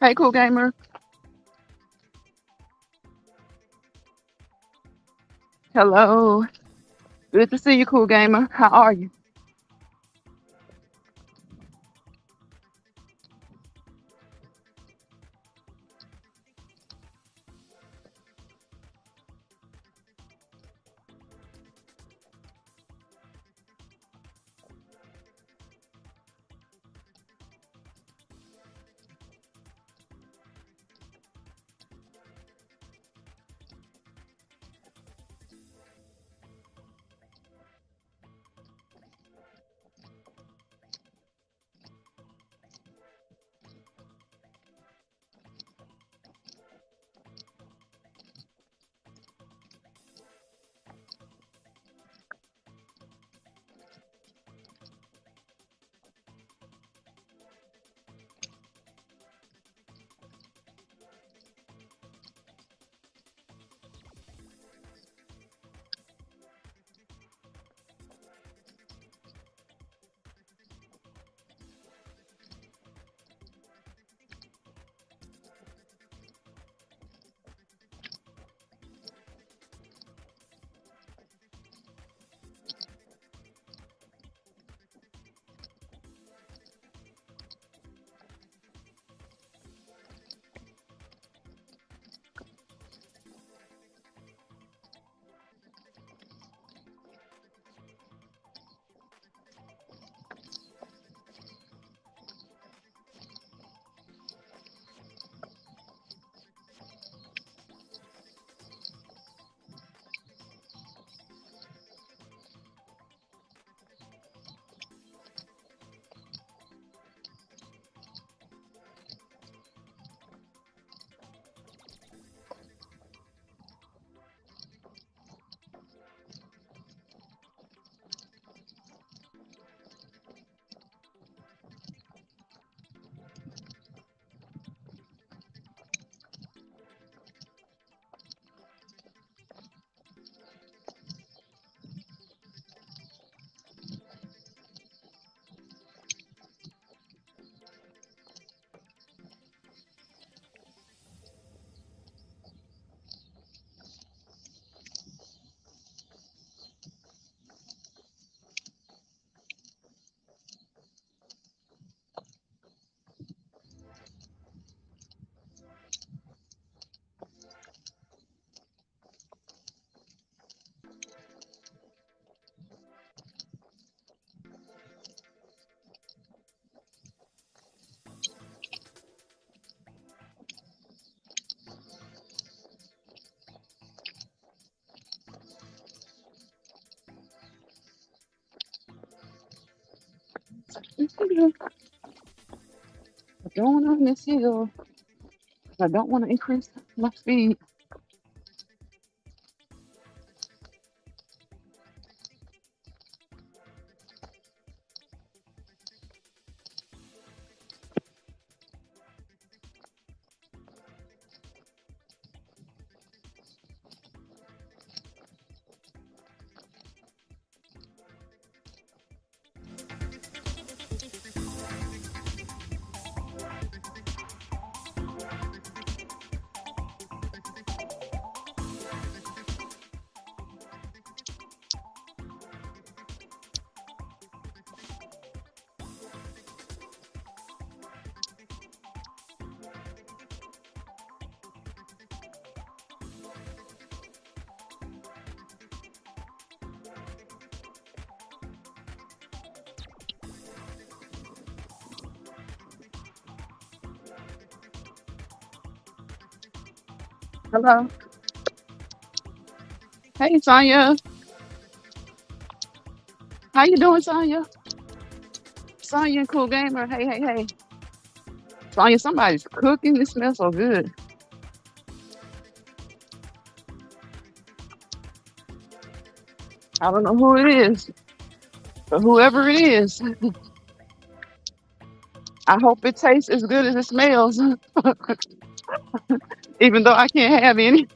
Hey, cool gamer. Hello. Good to see you, cool gamer. How are you? I don't want to miss you. I don't want to increase my speed. Hello. Hey, Sonya. How you doing, Sonya? Sonya and cool gamer. Hey, hey, hey. Sonya, somebody's cooking. This smells so good. I don't know who it is, but whoever it is, I hope it tastes as good as it smells, even though I can't have any.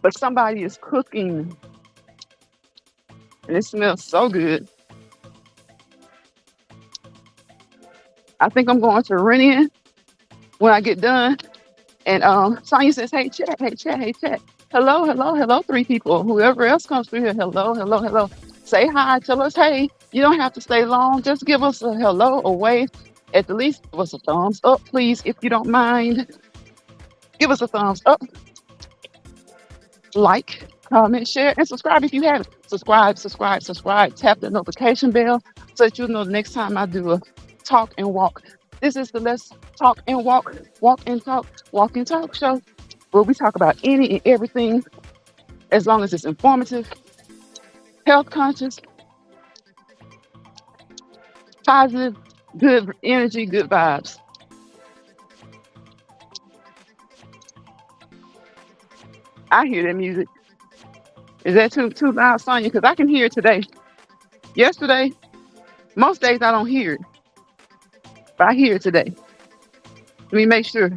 But somebody is cooking, and it smells so good. I think I'm going to run in when I get done. And Sonya says, "Hey chat, hey chat, hey chat. Hello, hello, hello, three people. Whoever else comes through here, hello, hello, hello. Say hi, tell us hey. You don't have to stay long. Just give us a hello, a wave. At the least, give us a thumbs up, please, if you don't mind. Give us a thumbs up, like, comment, share, and subscribe if you haven't. Subscribe, subscribe, subscribe. Tap the notification bell so that you'll know the next time I do a talk and walk. This is the Let's Talk and Walk and Walk and Talk show where we talk about any and everything as long as it's informative, health conscious, positive, good energy, good vibes. I hear that music. Is that too loud, Sonya? Because I can hear it today. Yesterday, most days I don't hear it, but I hear it today. Let me make sure.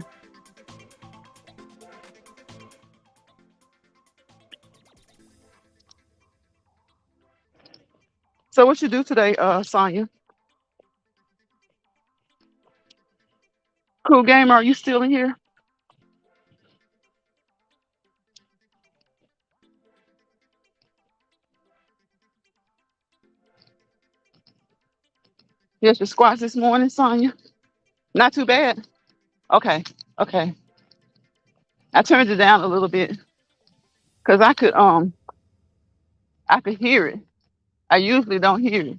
So what you do today, Sonya? Cool Gamer, are you still in here? Yes, your squats this morning, Sonya. Not too bad. Okay, okay. I turned it down a little bit because I could hear it. I usually don't hear it.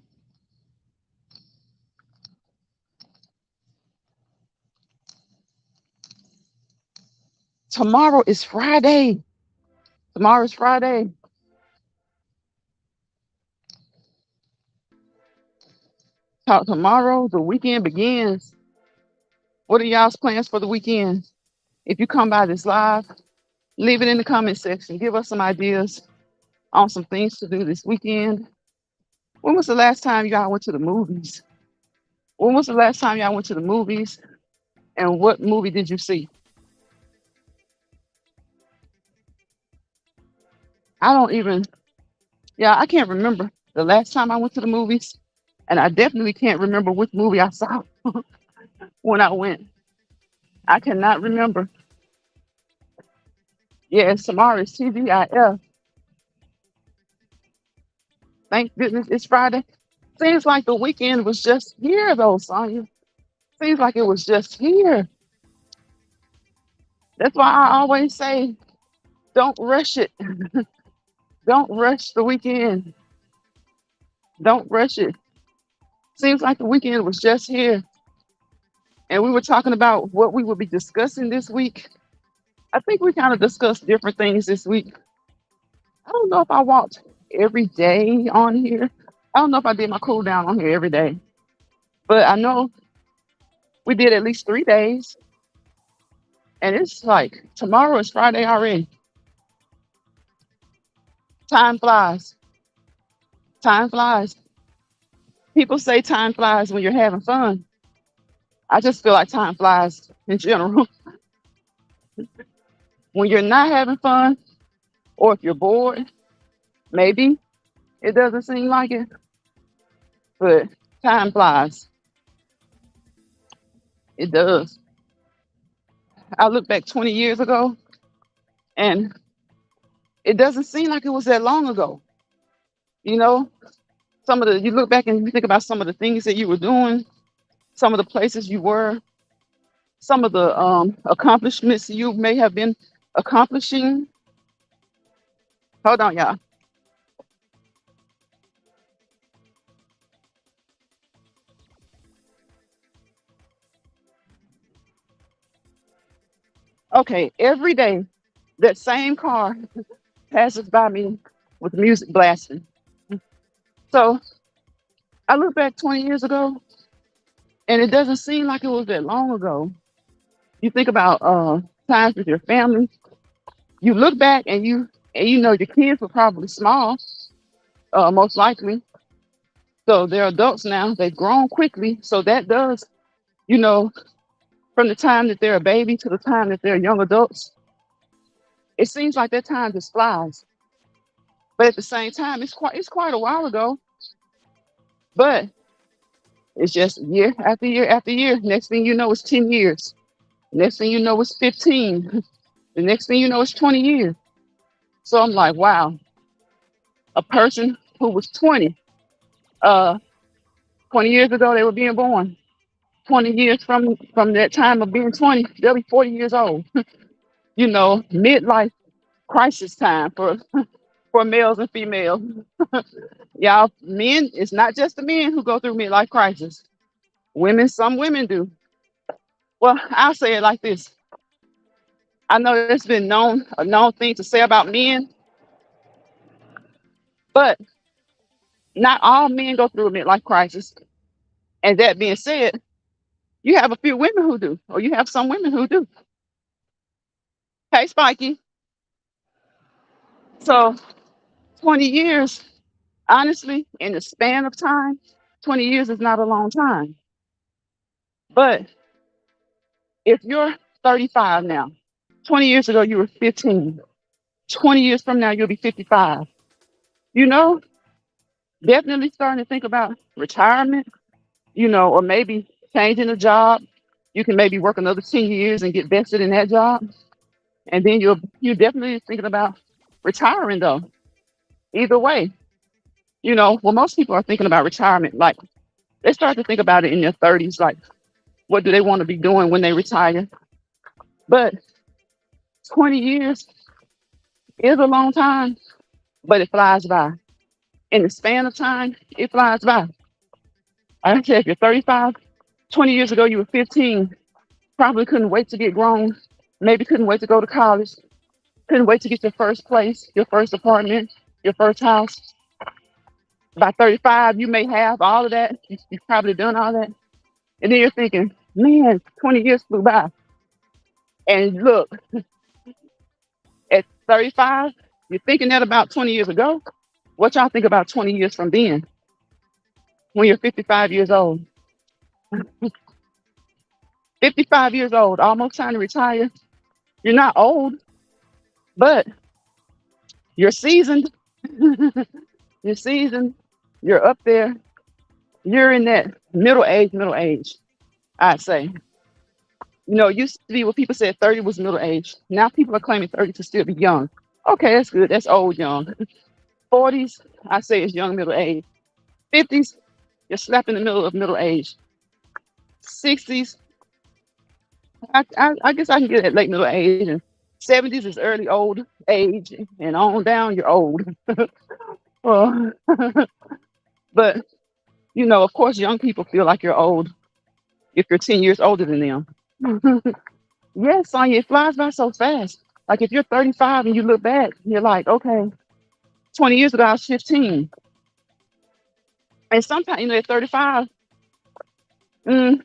Tomorrow is Friday. Tomorrow's Friday. Tomorrow, the weekend begins. What are y'all's plans for the weekend? If you come by this live, leave it in the comment section. Give us some ideas on some things to do this weekend. When was the last time y'all went to the movies? When was the last time y'all went to the movies? And what movie did you see? I don't even, yeah, I can't remember the last time I went to the movies. And I definitely can't remember which movie I saw when I went. I cannot remember. Yes, tomorrow is TGIF. Thank goodness it's Friday. Seems like the weekend was just here, though, Sonya. Seems like it was just here. That's why I always say, don't rush it. Don't rush the weekend. Don't rush it. Seems like the weekend was just here. And we were talking about what we would be discussing this week. I think we kind of discussed different things this week. I don't know if I walked every day on here. I don't know if I did my cool down on here every day. But I know we did at least 3 days. And it's like tomorrow is Friday already. Time flies. Time flies. People say time flies when you're having fun. I just feel like time flies in general. When you're not having fun, or if you're bored, maybe it doesn't seem like it, but time flies. It does. I look back 20 years ago, and it doesn't seem like it was that long ago. You know, you look back and you think about some of the things that you were doing, some of the places you were, some of the accomplishments you may have been accomplishing. Hold on, y'all. Okay, every day that same car passes by me with music blasting. So I look back 20 years ago, and it doesn't seem like it was that long ago. You think about times with your family. You look back and you know your kids were probably small, most likely. So they're adults now. They've grown quickly. So that does, you know, from the time that they're a baby to the time that they're young adults, it seems like that time just flies. But at the same time, it's quite a while ago. But it's just year after year after year. Next thing you know, it's 10 years. Next thing you know, it's 15. The next thing you know, it's 20 years. So I'm like, wow, a person who was 20, uh, 20 years ago, they were being born. 20 years from that time of being 20, they'll be 40 years old. Midlife crisis time for males and females. Y'all, men, it's not just the men who go through midlife crisis. Women, some women do. Well, I'll say it like this. I know it's been a known thing to say about men, but not all men go through a midlife crisis. And that being said, you have a few women who do, or you have some women who do. Hey, Spiky. So 20 years, honestly, in the span of time, 20 years is not a long time. But if you're 35 now, 20 years ago you were 15, 20 years from now you'll be 55. You know, definitely starting to think about retirement, or maybe changing a job. You can maybe work another 10 years and get vested in that job. And then you're definitely thinking about retiring though. Either way, well, most people are thinking about retirement. Like they start to think about it in their 30s, like what do they want to be doing when they retire? But 20 years is a long time, but it flies by. In the span of time, it flies by. I don't care if you're 35, 20 years ago you were 15, probably couldn't wait to get grown, maybe couldn't wait to go to college, couldn't wait to get your first place, your first apartment, your first house. By 35, you may have all of that. You've probably done all that. And then you're thinking, man, 20 years flew by. And look, at 35, you're thinking that about 20 years ago. What y'all think about 20 years from then when you're 55 years old? 55 years old, almost time to retire. You're not old, but you're seasoned. You're seasoned. You're up there. You're in that middle age, I'd say. It used to be what people said 30 was middle age. Now people are claiming 30 to still be young. Okay, that's good. That's old young. 40s, I say is young middle age. 50s, you're slap in the middle of middle age. 60s, I guess I can get at late middle age. And 70s is early old age. And on down, you're old. Well, but, of course, young people feel like you're old if you're 10 years older than them. Yes, Sonya, it flies by so fast. Like if you're 35 and you look back, you're like, okay, 20 years ago I was 15. And sometimes, at 35, mm,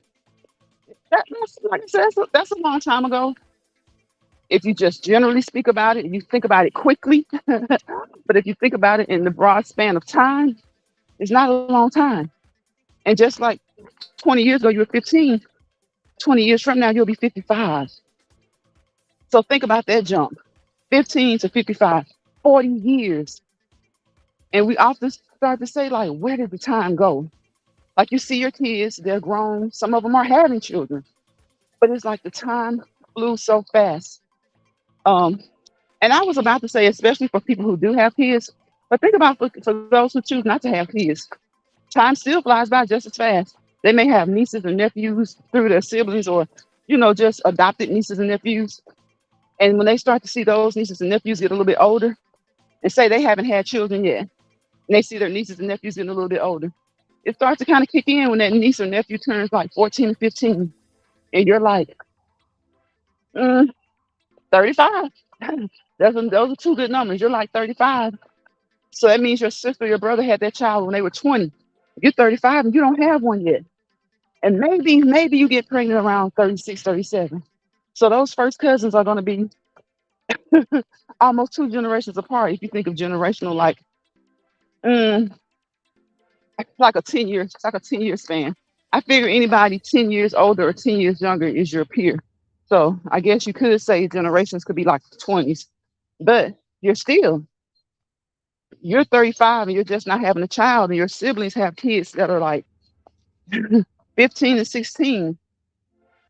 that's like I said, that's a long time ago. If you just generally speak about it, you think about it quickly. But if you think about it in the broad span of time, it's not a long time. And just like 20 years ago, you were 15, 20 years from now, you'll be 55. So think about that jump, 15 to 55, 40 years. And we often start to say, like, where did the time go? Like you see your kids, they're grown. Some of them are having children. But it's like the time flew so fast. Um, and I was about to say, especially for people who do have kids, but think about for those who choose not to have kids. Time still flies by just as fast. They may have nieces and nephews through their siblings or, just adopted nieces and nephews. And when they start to see those nieces and nephews get a little bit older and say they haven't had children yet, and they see their nieces and nephews getting a little bit older, it starts to kind of kick in when that niece or nephew turns like 14 or 15. And you're like, mm, 35. Those are two good numbers. You're like 35. So that means your sister or your brother had that child when they were 20. You're 35 and you don't have one yet. And maybe you get pregnant around 36, 37. So those first cousins are going to be almost two generations apart. If you think of generational, mm, like a 10 year, it's like a 10-year span. I figure anybody 10 years older or 10 years younger is your peer. So I guess you could say generations could be like the 20s, but you're 35 and you're just not having a child, and your siblings have kids that are like 15 and 16.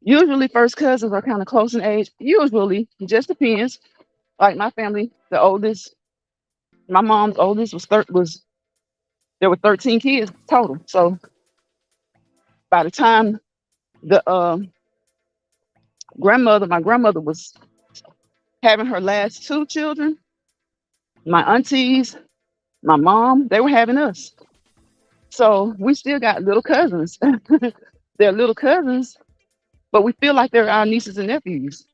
Usually, first cousins are kind of close in age. Usually, it just depends. Like my family, the oldest, my mom's oldest was there were 13 kids total. So by the time the my grandmother was having her last two children, my aunties, my mom, they were having us. So we still got little cousins. They're little cousins, but we feel like they're our nieces and nephews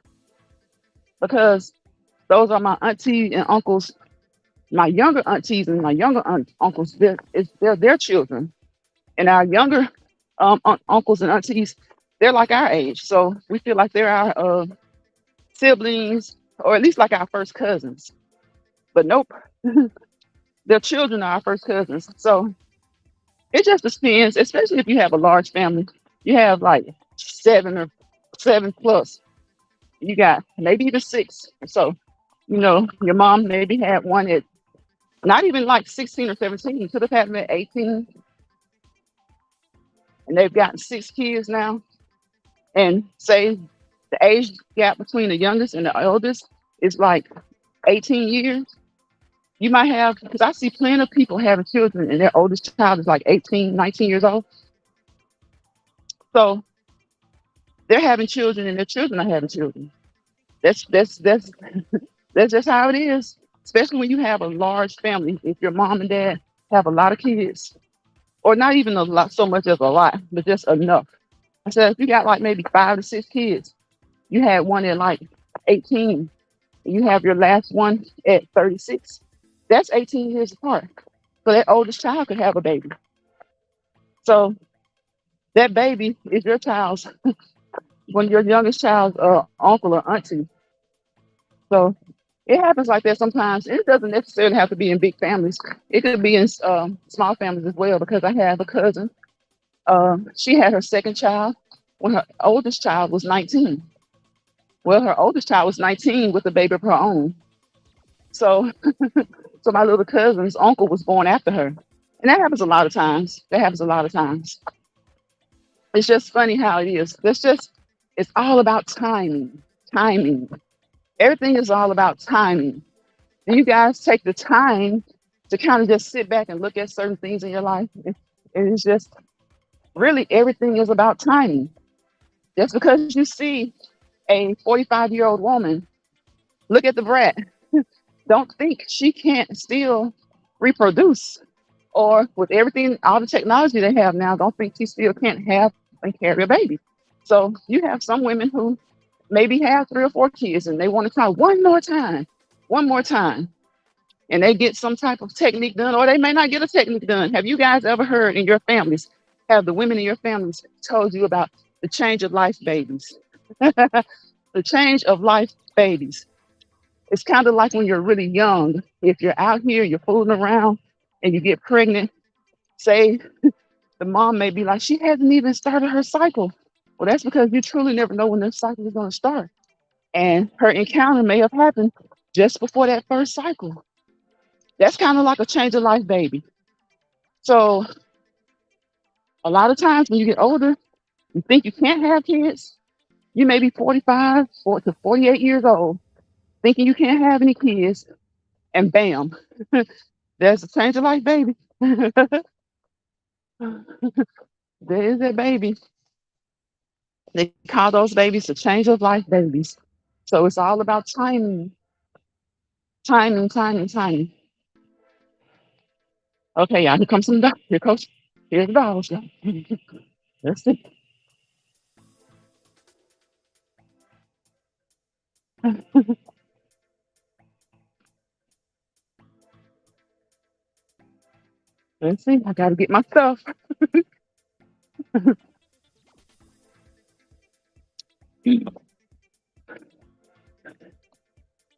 because those are my auntie and uncles, my younger aunties and my uncles. They're their children, and our younger uncles and aunties, they're like our age. So we feel like they're our siblings, or at least like our first cousins. But nope, their children are our first cousins. So it just depends, especially if you have a large family. You have like seven plus. You got maybe even six. So, your mom maybe had one at not even like 16 or 17. You could have had them at 18, and they've gotten six kids now. And say the age gap between the youngest and the eldest is like 18 years. You might have, because I see plenty of people having children and their oldest child is like 18, 19 years old. So they're having children and their children are having children. That's that's just how it is. Especially when you have a large family. If your mom and dad have a lot of kids, or not even a lot, so much as a lot, but just enough. I said if you got like maybe 5 to 6 kids, you had one at like 18, and you have your last one at 36. That's 18 years apart. So that oldest child could have a baby. So that baby is your child's, one of your youngest child's uncle or auntie. So it happens like that sometimes. It doesn't necessarily have to be in big families. It could be in small families as well. Because I have a cousin. She had her second child when her oldest child was 19. Well, her oldest child was 19 with a baby of her own. So, so my little cousin's uncle was born after her, and that happens a lot of times. That happens a lot of times. It's just funny how it is. It's all about timing. Timing. Everything is all about timing. And you guys take the time to kind of just sit back and look at certain things in your life. And it's just really everything is about timing. Just because you see a 45-year-old woman, look at the brat. Don't think she can't still reproduce. Or with everything, all the technology they have now, don't think she still can't have and carry a baby. So you have some women who maybe have 3 or 4 kids and they want to try one more time, and they get some type of technique done, or they may not get a technique done. Have you guys ever heard in your families, have the women in your families told you about the change of life babies? The change of life babies. It's kind of like when you're really young. If you're out here, you're fooling around, and you get pregnant, say the mom may be like, she hasn't even started her cycle. Well, that's because you truly never know when the cycle is going to start. And her encounter may have happened just before that first cycle. That's kind of like a change of life baby. So a lot of times when you get older, you think you can't have kids. You may be 45 to 48 years old, thinking you can't have any kids, and bam, there's a change of life baby. There is that baby. They call those babies the change of life babies. So it's all about timing, timing, timing, timing. Okay, y'all, here comes some dog. Here's the dogs. Y'all. Let's see. Let's see. I gotta get my stuff.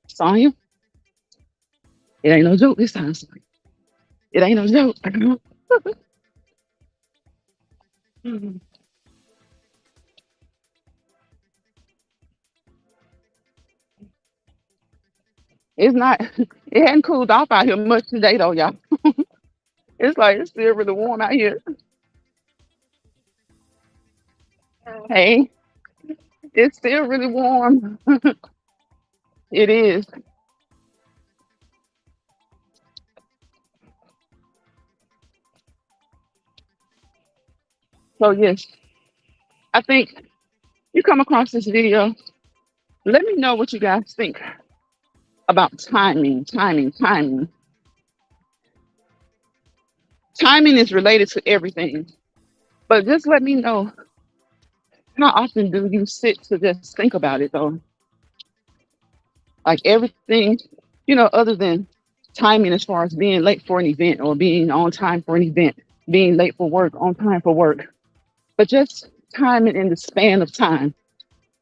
Sonya, it ain't no joke this time. Sonya. It ain't no joke. It's not. It hadn't cooled off out here much today, though, y'all. It's like it's still really warm out here. Hey, It's still really warm. It is. So yes, I think you come across this video. Let me know what you guys think about timing. Timing is related to everything. But just let me know, how often do you sit to just think about it though? Like everything, other than timing as far as being late for an event or being on time for an event, being late for work, on time for work, but just timing in the span of time.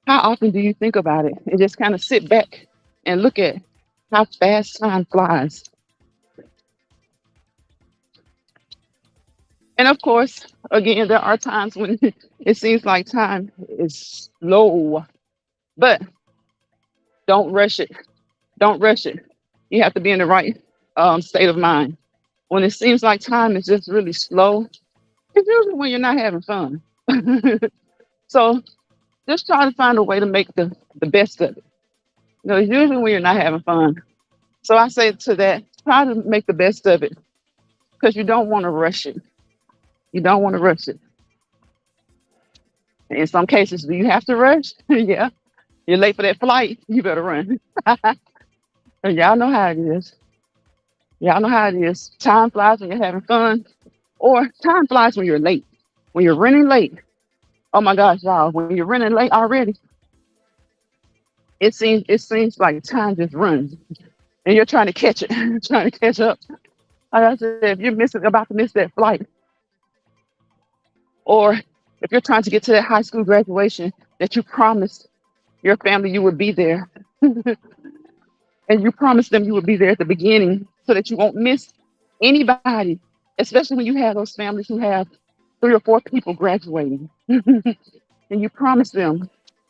How often do you think about it and just kind of sit back and look at how fast time flies? And of course, again, there are times when it seems like time is slow, but don't rush it. Don't rush it. You have to be in the right state of mind. When it seems like time is just really slow, it's usually when you're not having fun. So just try to find a way to make the best of it. It's usually when you're not having fun. So I say to that, try to make the best of it because you don't want to rush it. You don't want to rush it. In some cases, do you have to rush? Yeah. You're late for that flight, you better run. And y'all know how it is. Y'all know how it is. Time flies when you're having fun, or time flies when you're late. When you're running late, oh my gosh, y'all, when you're running late already, it seems like time just runs. And you're trying to catch it, trying to catch up. Like I said, if you're missing about to miss that flight, or if you're trying to get to that high school graduation that you promised your family you would be there, and you promised them you would be there at the beginning so that you won't miss anybody, especially when you have those families who have 3 or 4 people graduating. And you promise them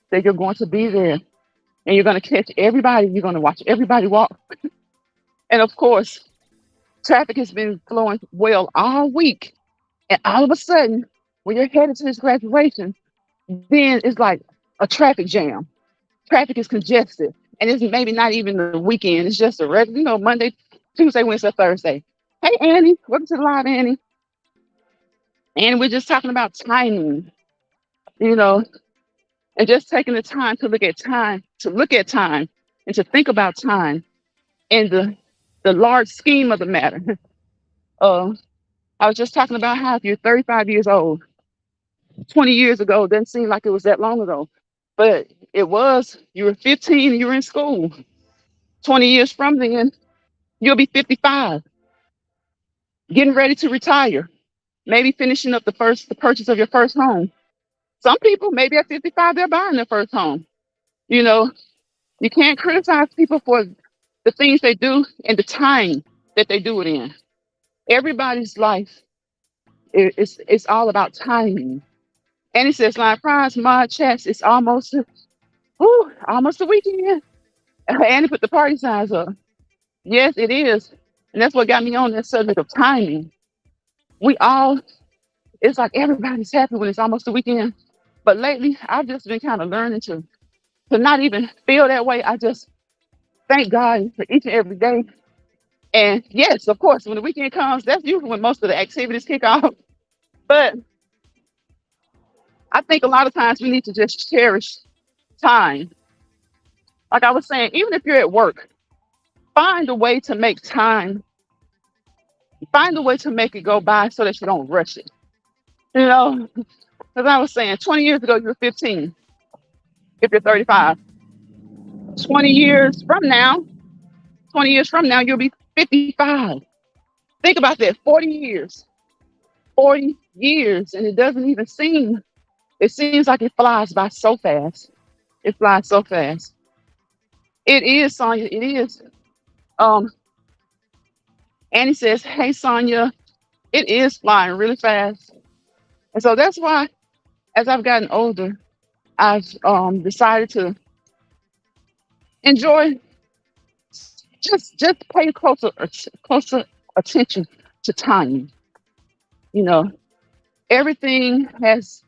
that you're going to be there and you're going to catch everybody, you're going to watch everybody walk. And of course, traffic has been flowing well all week. And all of a sudden, when you're headed to this graduation, then it's like a traffic jam. Traffic is congested. And it's maybe not even the weekend. It's just a regular, Monday, Tuesday, Wednesday, Thursday. Hey, Annie. Welcome to the live, Annie. And we're just talking about timing, you know, and just taking the time to look at time and to think about time and the large scheme of the matter. Uh, I was just talking about how if you're 35 years old, 20 years ago doesn't seem like it was that long ago, but it was. You were 15, you were in school. 20 years from then, you'll be 55, getting ready to retire, maybe finishing up the purchase of your first home. Some people, maybe at 55, they're buying their first home. You know, you can't criticize people for the things they do and the time that they do it in. Everybody's life it's all about timing. And it says, "Line prize, my chest, it's almost the weekend." And he put the party signs up. Yes, it is. And that's what got me on that subject of timing. We all, it's like everybody's happy when it's almost the weekend. But lately, I've just been kind of learning to not even feel that way. I just thank God for each and every day. And yes, of course, when the weekend comes, that's usually when most of the activities kick off. But I think a lot of times we need to just cherish time. Like I was saying, even if you're at work, find a way to make time, find a way to make it go by so that you don't rush it. You know, as I was saying, 20 years ago, you were 15. If you're 35, 20 years from now, 20 years from now, you'll be 55. Think about that, 40 years, 40 years. And it doesn't even it seems like it flies by so fast. It flies so fast. It is, Sonya, it is. Um, Annie says, "Hey, Sonya, it is flying really fast." And so that's why, as I've gotten older, I've decided to enjoy, just pay closer attention to timing. You know, everything has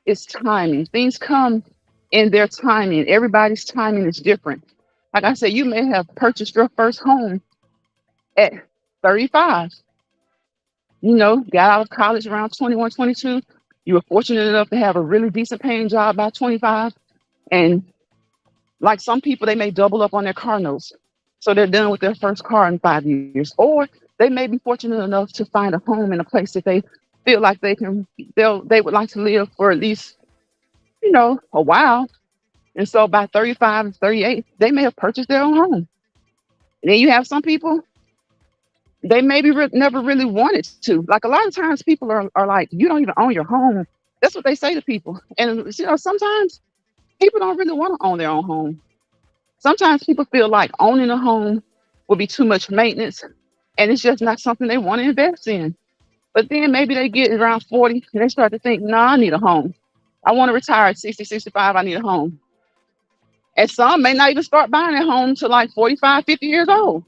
its timing. Things come in their timing. Everybody's timing is different. Like I said, you may have purchased your first home at 35, got out of college around 21, 22. You were fortunate enough to have a really decent paying job by 25. And like some people, they may double up on their car notes. So they're done with their first car in 5 years. Or they may be fortunate enough to find a home in a place that they feel like they would like to live for at least, a while. And so by 35 and 38, they may have purchased their own home. And then you have some people, they maybe never really wanted to. Like a lot of times people are like, you don't even own your home. That's what they say to people. And, sometimes people don't really want to own their own home. Sometimes people feel like owning a home will be too much maintenance and it's just not something they want to invest in. But then maybe they get around 40 and they start to think, no, I need a home. I want to retire at 60, 65. I need a home. And some may not even start buying a home till like 45, 50 years old.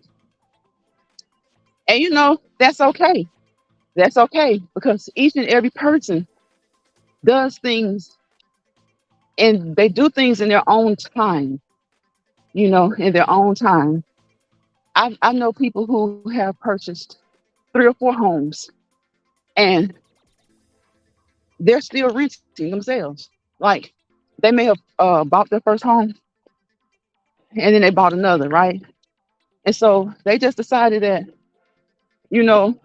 And that's okay. That's okay because each and every person does things and they do things in their own time, in their own time. I know people who have purchased 3 or 4 homes and they're still renting themselves. Like they may have bought their first home and then they bought another, right? And so they just decided that, you know,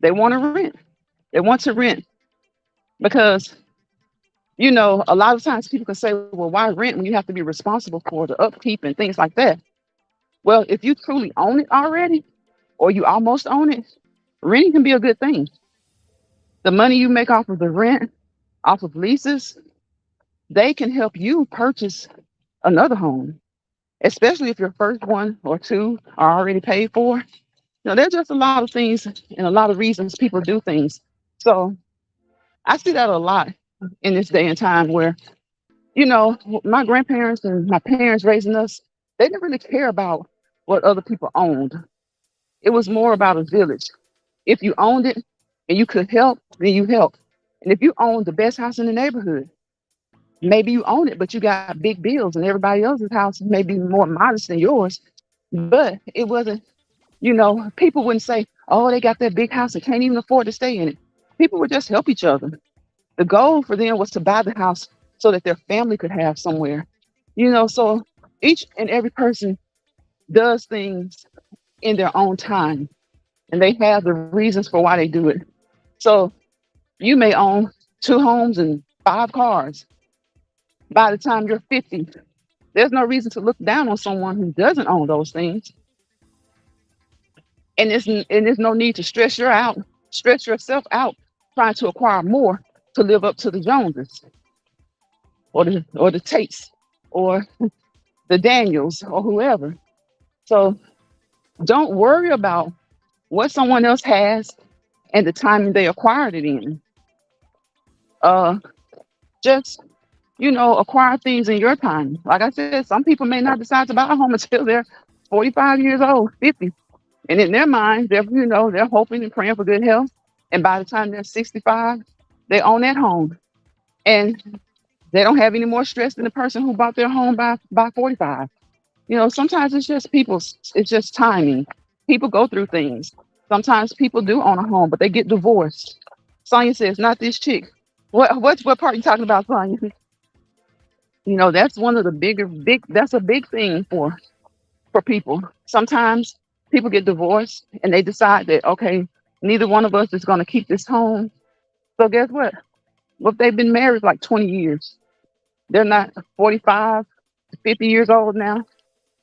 they want to rent. They want to rent because, a lot of times people can say, well, why rent when you have to be responsible for the upkeep and things like that? Well, if you truly own it already or you almost own it, renting can be a good thing. The money you make off of the rent, off of leases, they can help you purchase another home, especially if your first one or two are already paid for. There's just a lot of things and a lot of reasons people do things. So I see that a lot in this day and time where, my grandparents and my parents raising us, they didn't really care about what other people owned. It was more about a village. If you owned it and you could help, then you help. And if you owned the best house in the neighborhood, maybe you own it, but you got big bills and everybody else's house may be more modest than yours. But it wasn't, people wouldn't say, oh, they got that big house and can't even afford to stay in it. People would just help each other. The goal for them was to buy the house so that their family could have somewhere. So each and every person does things in their own time and they have the reasons for why they do it. So you may own 2 homes and 5 cars. By the time you're 50, there's no reason to look down on someone who doesn't own those things. And there's no need to stress yourself out trying to acquire more to live up to the Joneses or the Tates or the Daniels or whoever. So don't worry about what someone else has and the timing they acquired it in. Just acquire things in your time. Like I said, some people may not decide to buy a home until they're 45 years old, 50. And in their mind, they're hoping and praying for good health. And by the time they're 65, they own that home. And they don't have any more stress than the person who bought their home by 45. Sometimes it's just timing. People go through things. Sometimes people do own a home, but they get divorced. Sonya says, not this chick. What part you talking about, Sonya? That's one of the that's a big thing for people. Sometimes people get divorced and they decide that, okay, neither one of us is going to keep this home. So guess what? Well, if they've been married like 20 years, they're not 45, 50 years old now.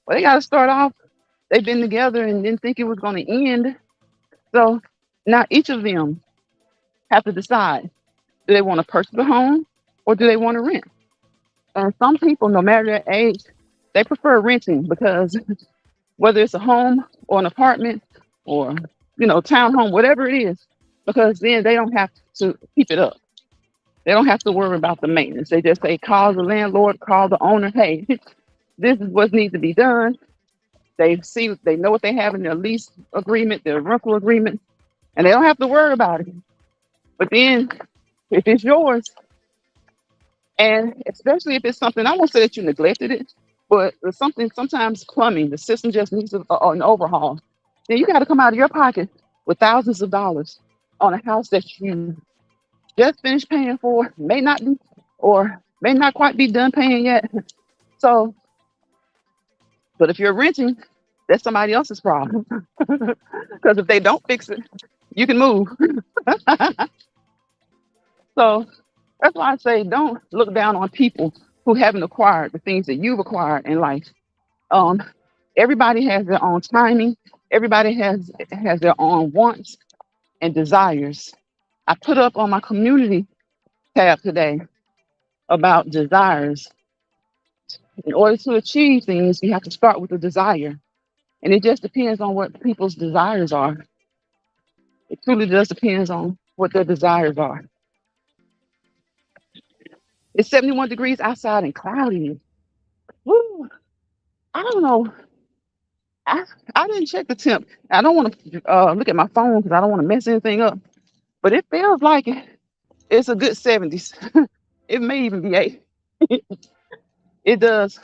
Well, they got to start off. They've been together and didn't think it was going to end. So now each of them have to decide, do they want to purchase a home or do they want to rent? And some people, no matter their age, they prefer renting because whether it's a home or an apartment or, townhome, whatever it is, because then they don't have to keep it up. They don't have to worry about the maintenance. They just say, call the landlord, call the owner. Hey, this is what needs to be done. They know what they have in their lease agreement, their rental agreement, and they don't have to worry about it. But then if it's yours And especially if it's something, I won't say that you neglected it, but it's something, sometimes plumbing, the system just needs an overhaul. Then you got to come out of your pocket with thousands of dollars on a house that you just finished paying for, may not be, or may not quite be done paying yet. So, but if you're renting, that's somebody else's problem. Because if they don't fix it, you can move. So that's why I say don't look down on people who haven't acquired the things that you've acquired in life. Um, Everybody has their own timing. Everybody has their own wants and desires. I put up on my community tab today about desires. In order to achieve things, you have to start with a desire. And it just depends on what people's desires are. It truly does depends on what their desires are. It's 71 degrees outside and cloudy. Woo, I don't know. I, I didn't check the temp. I don't want to look at my phone because I don't want to mess anything up. But it feels like it's a good 70s. It may even be 8. It does.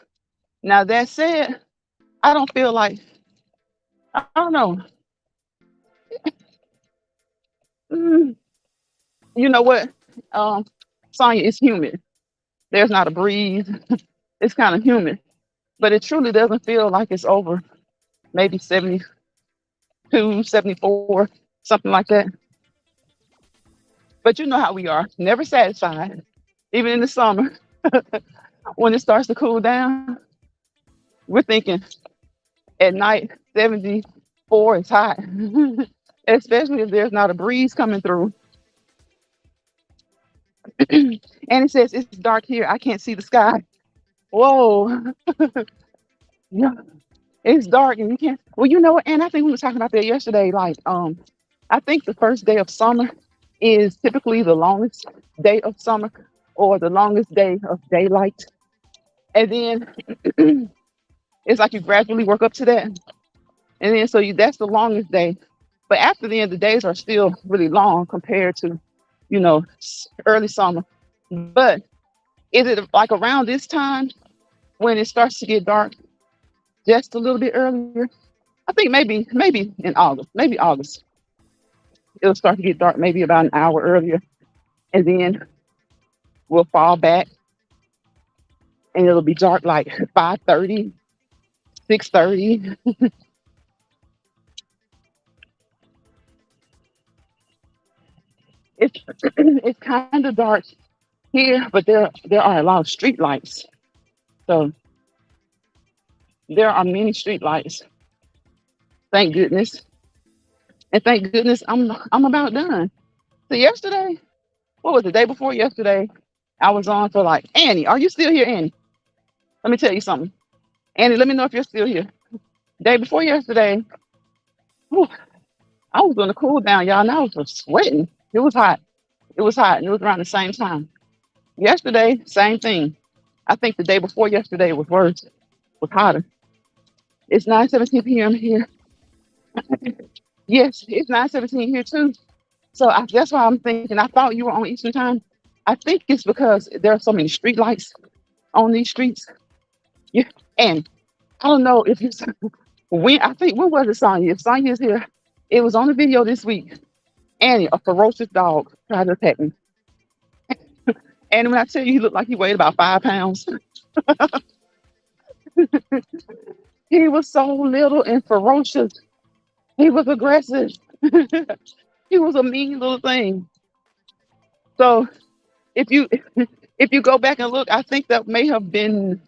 Now that said, I don't feel like, I don't know. Mm, you know what? Um, Sonya, it's humid. There's not a breeze. It's kind of humid, but it truly doesn't feel like it's over maybe 72, 74, something like that. But you know how we are, never satisfied. Even in the summer, when it starts to cool down, we're thinking at night 74 is hot, especially if there's not a breeze coming through. And it says it's dark here. I can't see the sky. Whoa, yeah, it's dark and you can't. Well, you know what? And I think we were talking about that yesterday. Like, I think the first day of summer is typically the longest day of summer or the longest day of daylight. And then it's like you gradually work up to that. And then so you that's the longest day. But after the end, the days are still really long compared to, early summer. But is it like around this time when it starts to get dark just a little bit earlier? I think maybe in August, maybe August, it'll start to get dark maybe about an hour earlier. And then we'll fall back and it'll be dark like 5:30, 6:30. It's it's kind of dark here, but there are a lot of street lights. So there are many street lights. Thank goodness. And thank goodness I'm about done. So yesterday, what was the day before yesterday? I was on for like, Annie, are you still here, Annie? Let me tell you something. Annie, let me know if you're still here. Day before yesterday, whew, I was doing a cool down, y'all, and I was just sweating. It was hot. It was hot, and it was around the same time. Yesterday, same thing. I think the day before yesterday was worse, was hotter. It's 9:17 p.m. here. Yes, it's 9:17 here too. So that's why I'm thinking. I thought you were on Eastern time. I think it's because there are so many street lights on these streets. Yeah, and I don't know if you when I think when was it Sonya? If Sonya is here, it was on the video this week. Annie, a ferocious dog tried to attack me. And when I tell you he looked like he weighed about 5 pounds, he was so little and ferocious. He was aggressive. He was a mean little thing. So if you if you go back and look, I think that may have been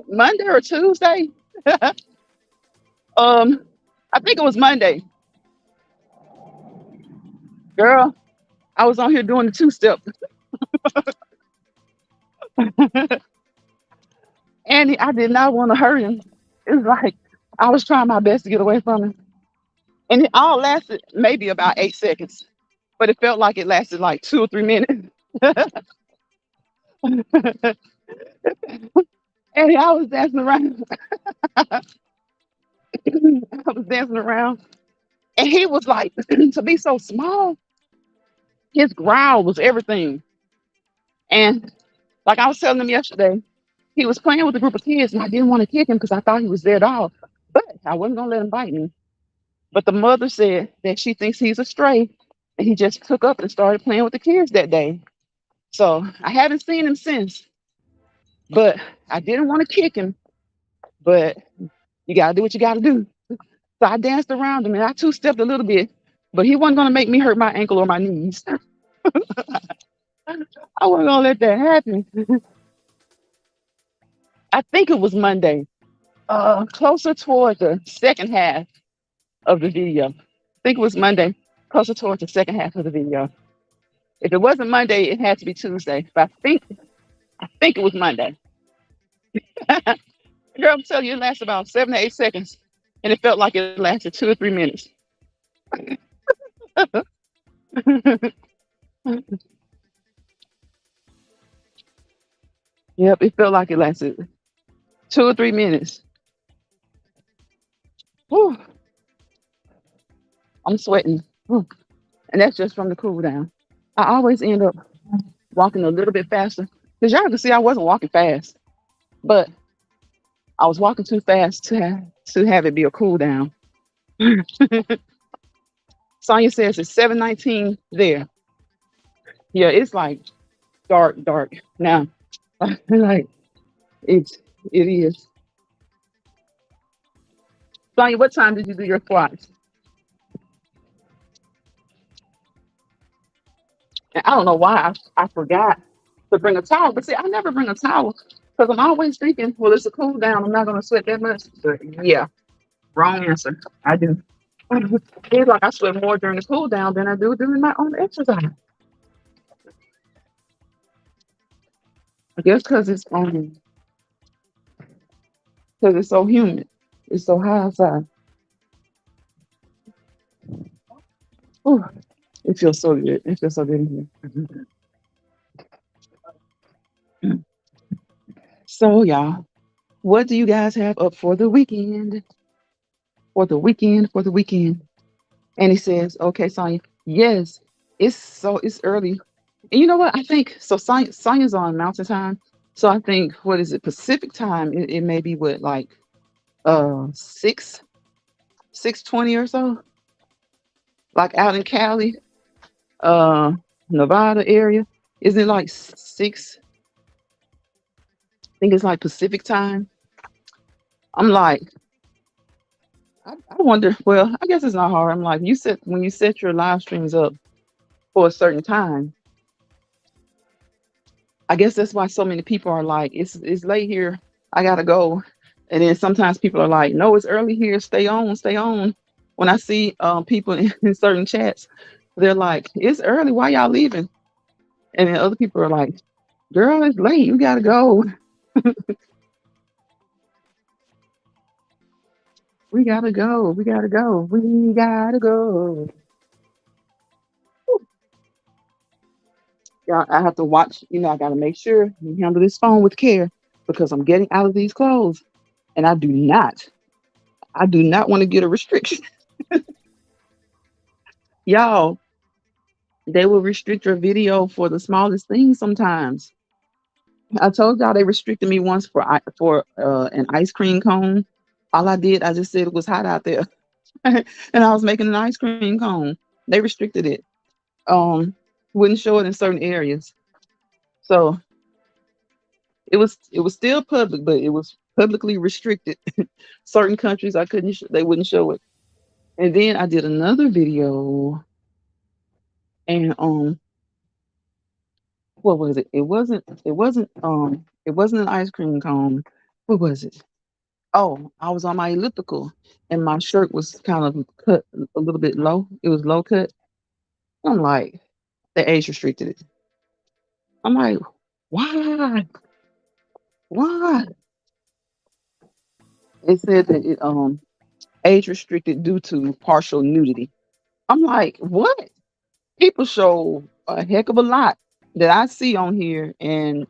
Monday or Tuesday. I think it was Monday. Girl, I was on here doing the two step, and I did not want to hurt him. It was like I was trying my best to get away from him, and it all lasted maybe about 8 seconds, but it felt like it lasted like 2 or 3 minutes. And I was dancing around. I was dancing around, and he was like, to be so small, his growl was everything. And Like I was telling him yesterday, he was playing with a group of kids, and I didn't want to kick him because I thought he was their dog, but I wasn't gonna let him bite me. But the mother said that she thinks he's a stray, and he just took up and started playing with the kids that day. So I haven't seen him since. But I didn't want to kick him. But you gotta do what you gotta do. So I danced around him and I two-stepped a little bit, but he wasn't gonna make me hurt my ankle or my knees. I wasn't gonna let that happen. I think it was Monday, closer toward the second half of the video. I think it was Monday, closer towards the second half of the video. If it wasn't Monday, it had to be Tuesday. But I think it was Monday. Girl, I'm telling you, it lasted about 7 to 8 seconds, and it felt like it lasted 2 or 3 minutes. Yep, it felt like it lasted 2 or 3 minutes. Whew, I'm sweating. Whew. And that's just from the cool down. I always end up walking a little bit faster. Because y'all can see I wasn't walking fast, but I was walking too fast to have it be a cool down. Sonya says it's 7:19 there. Yeah, it's like dark, dark now. Like it is. Sonya, what time did you do your squats? And I don't know why I forgot to bring a towel. But see, I never bring a towel because I'm always thinking, well, it's a cool down. I'm not going to sweat that much. But yeah, wrong answer. I do. It's like I sweat more during the cool down than I do during my own exercise. I guess because it's so humid. It's so high outside. Ooh, it feels so good. It feels so good in here. So y'all, what do you guys have up for the weekend? For the weekend, for the weekend. And he says, okay, Sonya, yes, it's early. And you know what? I think so. Sonya's on Mountain Time, so I think what is it? Pacific Time. It may be what like 6:20 or so, like out in Cali, uh, Nevada area. Isn't it like six? I think it's like Pacific Time. I'm like, I wonder. Well, I guess it's not hard. I'm like, when you set your live streams up for a certain time, I guess that's why so many people are like, it's late here. I gotta go. And then sometimes people are like, no, it's early here. Stay on, stay on. When I see people in certain chats, they're like, it's early. Why y'all leaving? And then other people are like, girl, it's late. You gotta go. We gotta go. We gotta go. We gotta go. Yeah, I have to watch. I gotta make sure you handle this phone with care because I'm getting out of these clothes, and I do not want to get a restriction. Y'all, they will restrict your video for the smallest things sometimes. I told y'all they restricted me once for an ice cream cone. All I did, I just said it was hot out there, and I was making an ice cream cone. They restricted it. Um, wouldn't show it in certain areas. So it was still public, but it was publicly restricted. Certain countries I couldn't they wouldn't show it. And then I did another video, and what was it? It wasn't an ice cream cone. What was it? Oh, I was on my elliptical, and my shirt was kind of cut a little bit low. It was low cut. I'm like, they age restricted it. I'm like, why? Why? It said that it age restricted due to partial nudity. I'm like, what? People show a heck of a lot that I see on here, and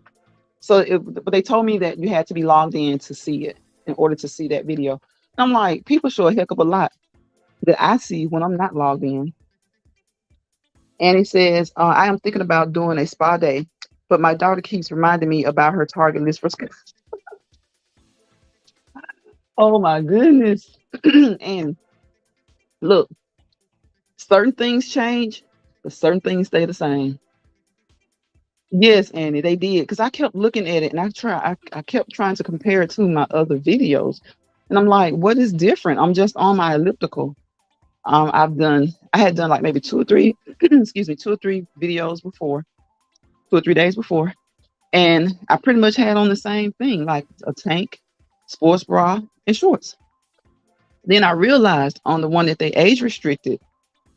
so but they told me that you had to be logged in to see it in order to see that video. I'm like, people show a heck of a lot that I see when I'm not logged in. And it says, I am thinking about doing a spa day. But my daughter keeps reminding me about her Target list for school. Oh my goodness. And look, certain things change, but certain things stay the same. Yes, Annie, they did. Because I kept looking at it and I kept trying to compare it to my other videos. And I'm like, what is different? I'm just on my elliptical. I had done like maybe two or three, excuse me, two or three videos before, 2 or 3 days before. And I pretty much had on the same thing, like a tank, sports bra, and shorts. Then I realized on the one that they age restricted,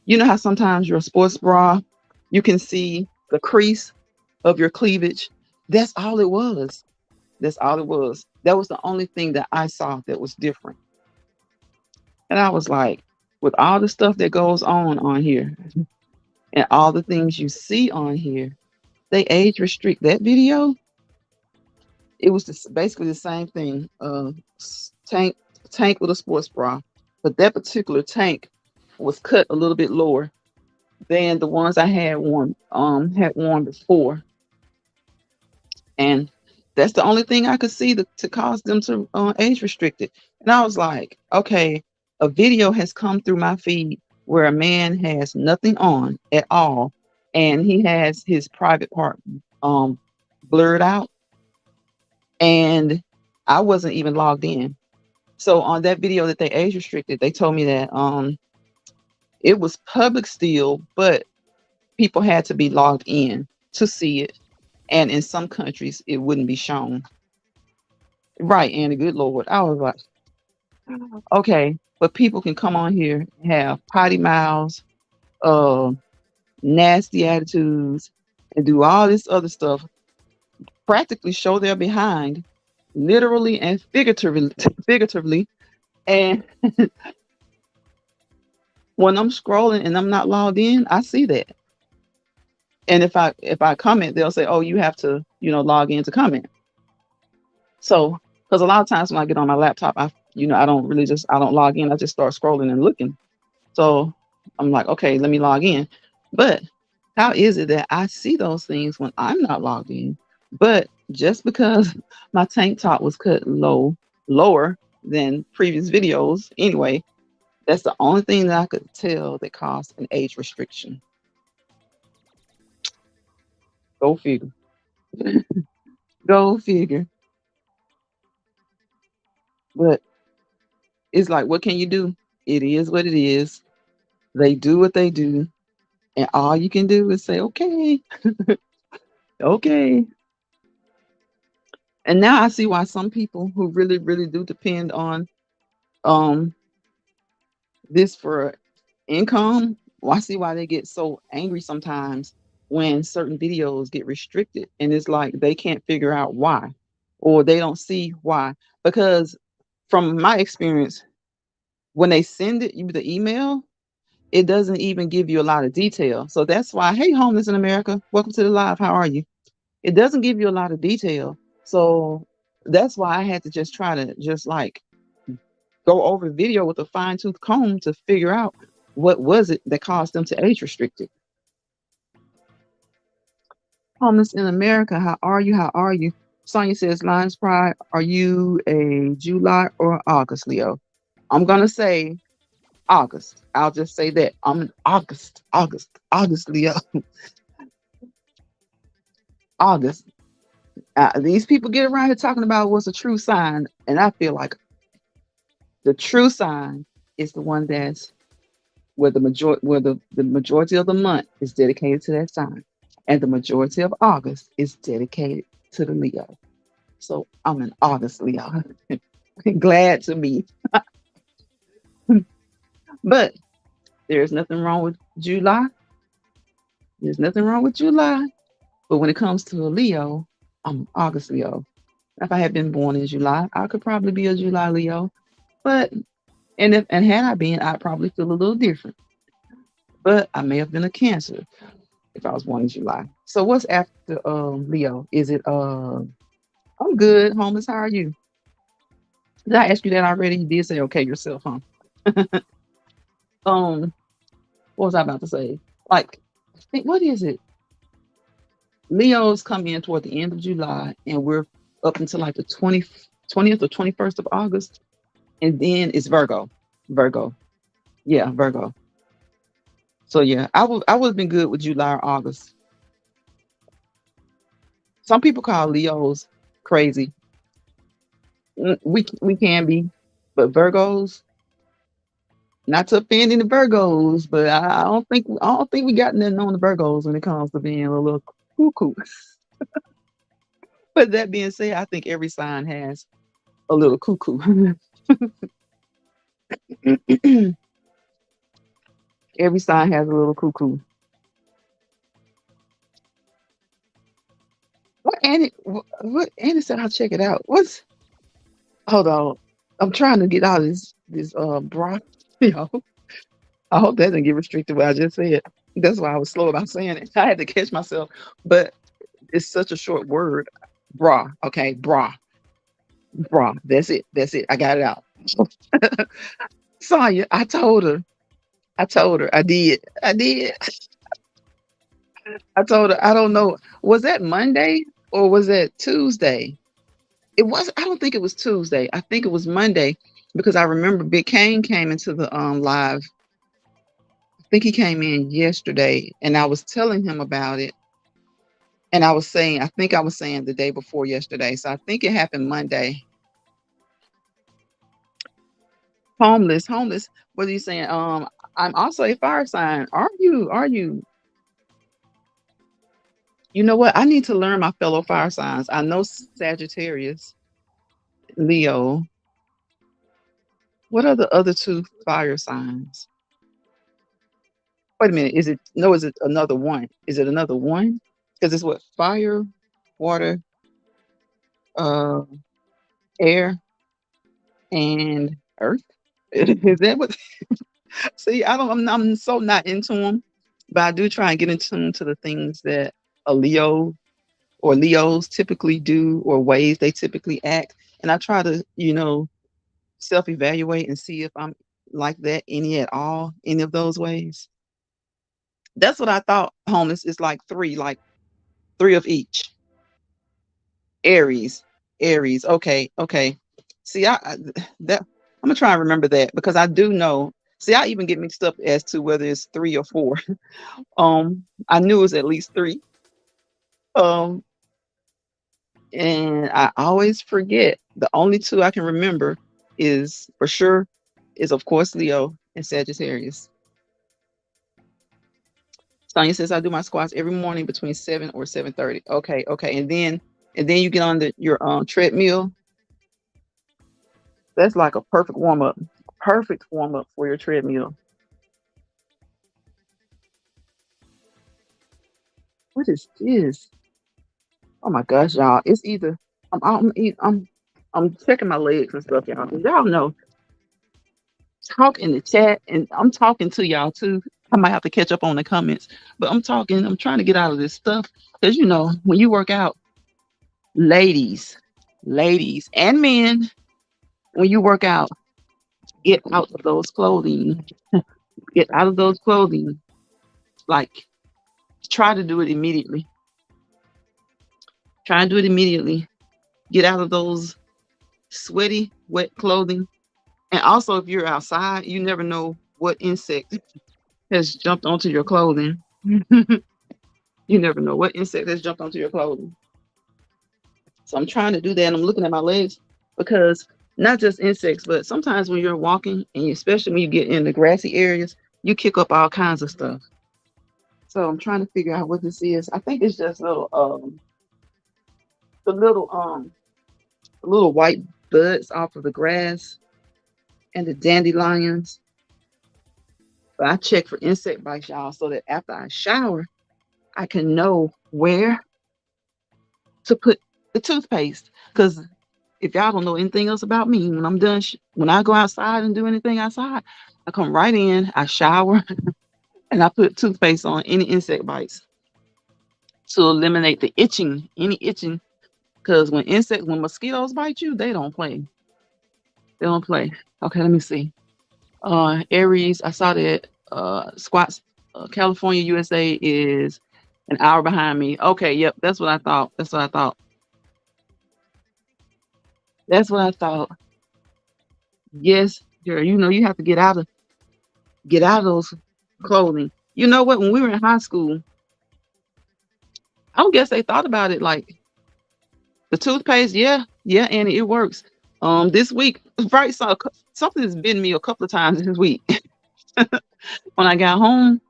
you know how sometimes your sports bra, you can see the crease of your cleavage. That's all it was. That's all it was. That was the only thing that I saw that was different. And I was like, with all the stuff that goes on here and all the things you see on here, they age restrict that video. It was basically the same thing. Tank with a sports bra, but that particular tank was cut a little bit lower than the ones I had worn before, and that's the only thing I could see to cause them to age restrict it. And I was like, okay, a video has come through my feed where a man has nothing on at all, and he has his private part um blurred out, and I wasn't even logged in. So on that video that they age restricted, they told me that it was public still, but people had to be logged in to see it. And in some countries, it wouldn't be shown. Right, and good Lord. I was like, okay, but people can come on here, have potty mouths, uh, nasty attitudes, and do all this other stuff, practically show their behind, literally and figuratively. And when I'm scrolling and I'm not logged in, I see that. And if I comment, they'll say, "Oh, you have to, log in to comment." So, because a lot of times when I get on my laptop, I don't really I don't log in. I just start scrolling and looking. So I'm like, okay, let me log in. But how is it that I see those things when I'm not logged in? But just because my tank top was cut lower than previous videos, anyway, that's the only thing that I could tell that caused an age restriction. Go figure. Go figure. But it's like, what can you do? It is what it is. They do what they do. And all you can do is say, okay, okay. And now I see why some people who really, really do depend on um this for income, well, I see why they get so angry sometimes when certain videos get restricted. And it's like they can't figure out why, or they don't see why. Because from my experience, when they send it you the email, it doesn't even give you a lot of detail. So that's why, hey, homeless in America, welcome to the live. How are you? It doesn't give you a lot of detail. So that's why I had to just try to just like go over video with a fine tooth comb to figure out what was it that caused them to age restrict it. Homeless in America, how are you? How are you? Sonia says, Lions Pride, are you a July or August Leo? I'm gonna say August. I'll just say that. I'm an August Leo. August. These people get around here talking about what's a true sign, and I feel like the true sign is the one that's where the majority of the month is dedicated to that sign, and the majority of August is dedicated to the Leo. So I'm an August Leo. Glad to be, but there's nothing wrong with July. There's nothing wrong with July. But when it comes to a Leo, I'm August Leo. If I had been born in July, I could probably be a July Leo. But and had I been, I'd probably feel a little different. But I may have been a Cancer if I was born in July. So what's after Leo? Is it I'm good, homeless. How are you? Did I ask you that already? You did say okay yourself, huh? Um, what was I about to say? Like, I think what is it? Leos come in toward the end of July, and we're up until like the 20th or 21st of August, and then it's Virgo. Virgo, yeah, Virgo. So yeah, I would have been good with July or August. Some people call Leos crazy. We can be, but Virgos, not to offend any Virgos, but I don't think we got nothing on the Virgos when it comes to being a little cuckoo. But that being said, I think every sign has a little cuckoo. Every sign has a little cuckoo. What Annie said? I'll check it out. What's Hold on. I'm trying to get out of this bra. Yo, I hope that didn't get restricted what I just said. That's why I was slow about saying it. I had to catch myself. But it's such a short word. Bra. Okay, bra. Bra. That's it. That's it. I got it out. Sonya, I told her. I told her. I did. I did. I told her. I don't know. Was that Monday or was that Tuesday? It was. I don't think it was Tuesday. I think it was Monday because I remember Big Kane came into the live. I think he came in yesterday, and I was telling him about it. And I was saying, I think I was saying the day before yesterday. So I think it happened Monday. Homeless, homeless. What are you saying? I'm also a fire sign. Are you? Are you? You know what? I need to learn my fellow fire signs. I know Sagittarius, Leo. What are the other two fire signs? Wait a minute. Is it no? Is it another one? Is it another one? Because it's what fire, water, uh, air, and earth. Is that what? See, I don't. I'm so not into them, but I do try and get in tune to the things that a Leo or Leos typically do or ways they typically act, and I try to self evaluate and see if I'm like that any at all, any of those ways. That's what I thought. Homeless is like three of each. Aries, Aries. Okay, okay. See, that I'm gonna try and remember that because I do know. See, I even get mixed up as to whether it's three or four. I knew it was at least three. Um, and I always forget. The only two I can remember is for sure is of course Leo and Sagittarius. Sonia says I do my squats every morning between 7 or 7:30. Okay, okay, and then you get on your treadmill. That's like a perfect warm up. Perfect warm up for your treadmill. What is this? Oh my gosh, y'all! It's either I'm checking my legs and stuff, y'all. Y'all know, talk in the chat, and I'm talking to y'all too. I might have to catch up on the comments, but I'm talking. I'm trying to get out of this stuff because when you work out, ladies, ladies and men, when you work out, get out of those clothing. Get out of those clothing. Like try to do it immediately. Try and do it immediately. Get out of those sweaty, wet clothing. And also, if you're outside, you never know what insect has jumped onto your clothing. You never know what insect has jumped onto your clothing. So I'm trying to do that. And I'm looking at my legs because not just insects, but sometimes when you're walking, and especially when you get in the grassy areas, you kick up all kinds of stuff. So I'm trying to figure out what this is. I think it's just the little white buds off of the grass and the dandelions. But I check for insect bites, y'all, so that after I shower, I can know where to put the toothpaste. Because if y'all don't know anything else about me, when I'm done, when I go outside and do anything outside, I come right in, I shower, and I put toothpaste on any insect bites to eliminate the itching, any itching. Because when mosquitoes bite you, they don't play. They don't play. Okay, let me see. Aries, I saw that squats, California, USA is An hour behind me. Okay, yep, that's what I thought. That's what I thought. That's what I thought. Yes, girl, you know you have to get out of those clothing. You know what? When we were in high school, I don't guess they thought about it like the toothpaste. Yeah, yeah, and it works. This week, right? So something has bitten me a couple of times this week. When I got home,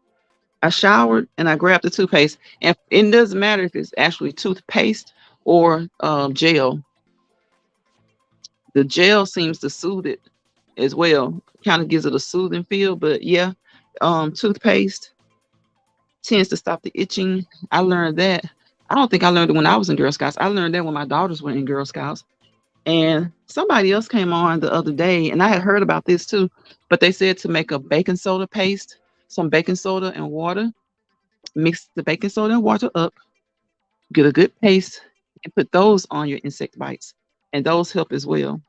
I showered and I grabbed the toothpaste, and it doesn't matter if it's actually toothpaste or gel. The gel seems to soothe it as well. Kind of gives it a soothing feel. But yeah, toothpaste tends to stop the itching. I learned that. I don't think I learned it when I was in Girl Scouts. I learned that when my daughters were in Girl Scouts. And somebody else came on the other day, and I had heard about this too, but they said to make a baking soda paste, some baking soda and water, mix the baking soda and water up, get a good paste, and put those on your insect bites. And those help as well.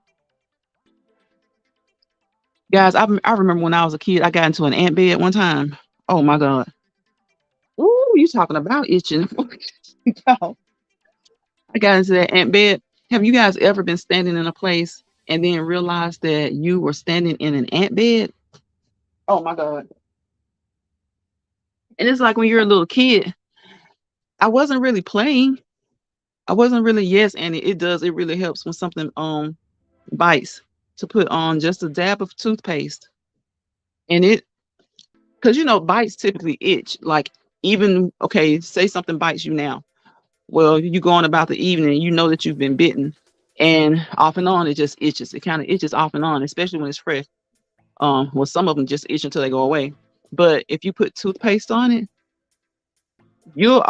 Guys, I remember when I was a kid, I got into an ant bed one time. Oh my God. Ooh, you talking about itching. Y'all, I got into that ant bed. Have you guys ever been standing in a place and then realized that you were standing in an ant bed? Oh my God. And it's like when you're a little kid, I wasn't really playing. I wasn't really, yes, and it does. It really helps when something bites to put on just a dab of toothpaste. And it, because bites typically itch. Like, even, okay, say something bites you now. Well, you go on about the evening, you know that you've been bitten. And off and on, it just itches. It kind of itches off and on, especially when it's fresh. Well, some of them just itch until they go away. But if you put toothpaste on it, you'll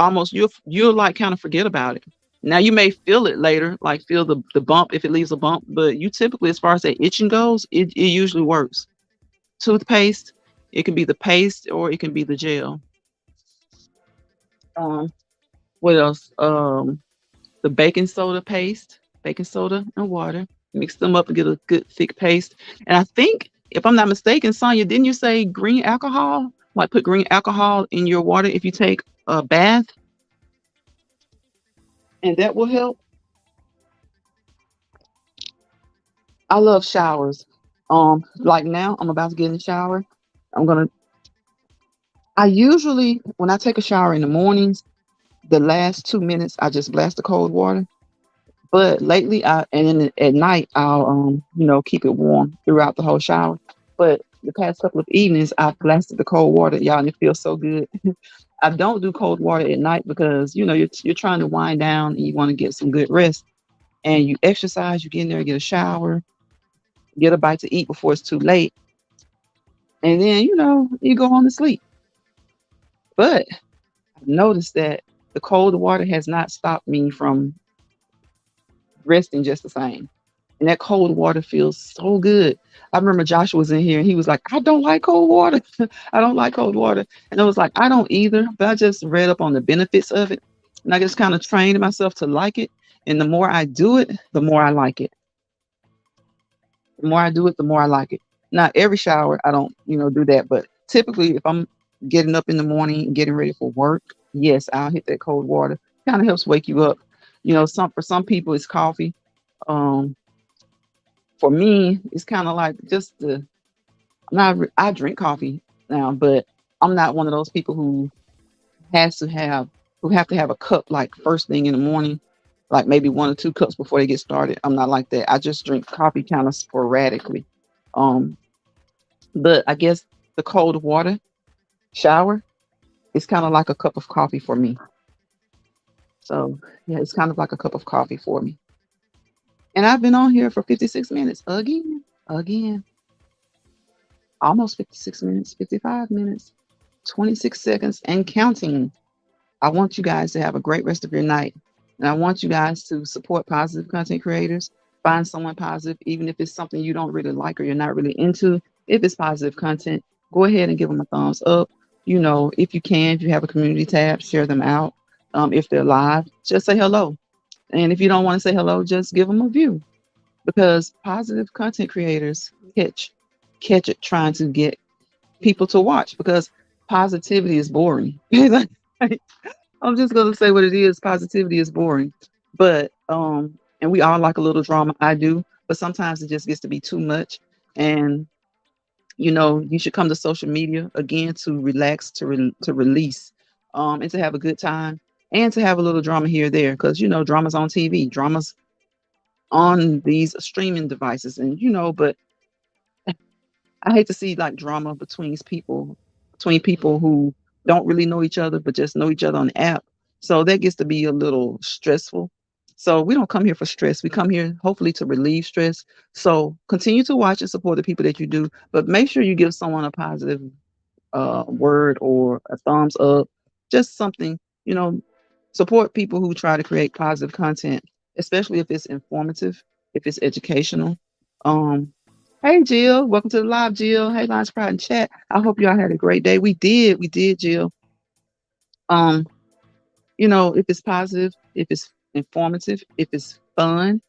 like kind of forget about it. Now you may feel it later, like feel the bump if it leaves a bump, but you typically, as far as that itching goes, it usually works. Toothpaste, it can be the paste or it can be the gel. Um, what else? The baking soda paste, baking soda and water. Mix them up and get a good thick paste. And I think, if I'm not mistaken, Sonya, didn't you say green alcohol? Like put green alcohol in your water if you take a bath, and that will help. I love showers. Like now, I'm about to get in the shower. I'm gonna. I usually, when I take a shower in the mornings, the last 2 minutes, I just blast the cold water. But lately, and then at night, I'll keep it warm throughout the whole shower. But the past couple of evenings, I've blasted the cold water, y'all, and it feels so good. I don't do cold water at night because you're trying to wind down and you want to get some good rest. And you exercise, you get in there, get a shower, get a bite to eat before it's too late, and then you go on to sleep. But I've noticed that the cold water has not stopped me from resting just the same. And that cold water feels so good. I remember Joshua was in here and he was like, I don't like cold water. I don't like cold water. And I was like, I don't either. But I just read up on the benefits of it. And I just kind of trained myself to like it. And the more I do it, the more I like it. The more I do it, the more I like it. Not every shower, I don't, do that. But typically, if I'm getting up in the morning, getting ready for work, yes, I'll hit that cold water. Kind of helps wake you up. For some people, it's coffee. Um, for me, it's kind of like just I drink coffee now, but I'm not one of those people has to have who have to have a cup like first thing in the morning, like maybe 1 or 2 cups before they get started. I'm not like that. I just drink coffee kind of sporadically. Um, but I guess the cold water shower is kind of like a cup of coffee for me. So yeah, it's kind of like a cup of coffee for me. And I've been on here for 56 minutes again, almost 56 minutes, 55 minutes, 26 seconds, and counting. I want you guys to have a great rest of your night. And I want you guys to support positive content creators. Find someone positive, even if it's something you don't really like or you're not really into. If it's positive content, go ahead and give them a thumbs up. If you can, if you have a community tab, share them out. If they're live, just say hello. And if you don't want to say hello, just give them a view, because positive content creators catch it trying to get people to watch, because positivity is boring. I'm just gonna say what it is. Positivity is boring, but and we all like a little drama. I do, but sometimes it just gets to be too much. And you should come to social media again to relax, to release, and to have a good time, and to have a little drama here or there. Because drama's on TV, drama's on these streaming devices, and but I hate to see like drama between people who don't really know each other, but just know each other on the app. So that gets to be a little stressful. So we don't come here for stress. We come here hopefully to relieve stress. So continue to watch and support the people that you do, but make sure you give someone a positive word or a thumbs up, just something, you know, support people who try to create positive content, especially if it's informative, if it's educational. Um, hey Jill, welcome to the live, Jill. Hey, Lines Pride and Chat. I hope y'all had a great day. We did, Jill. Um, if it's positive, if it's informative, if it's fun,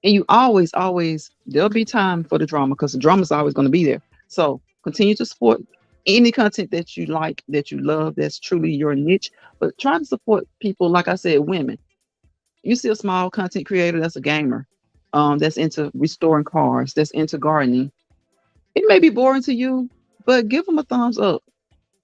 and you always, there'll be time for the drama because the drama's always going to be there. So continue to support any content that you like, that you love, that's truly your niche. But try to support people, like I said, women. You see a small content creator that's a gamer, that's into restoring cars, that's into gardening. It may be boring to you, but give them a thumbs up.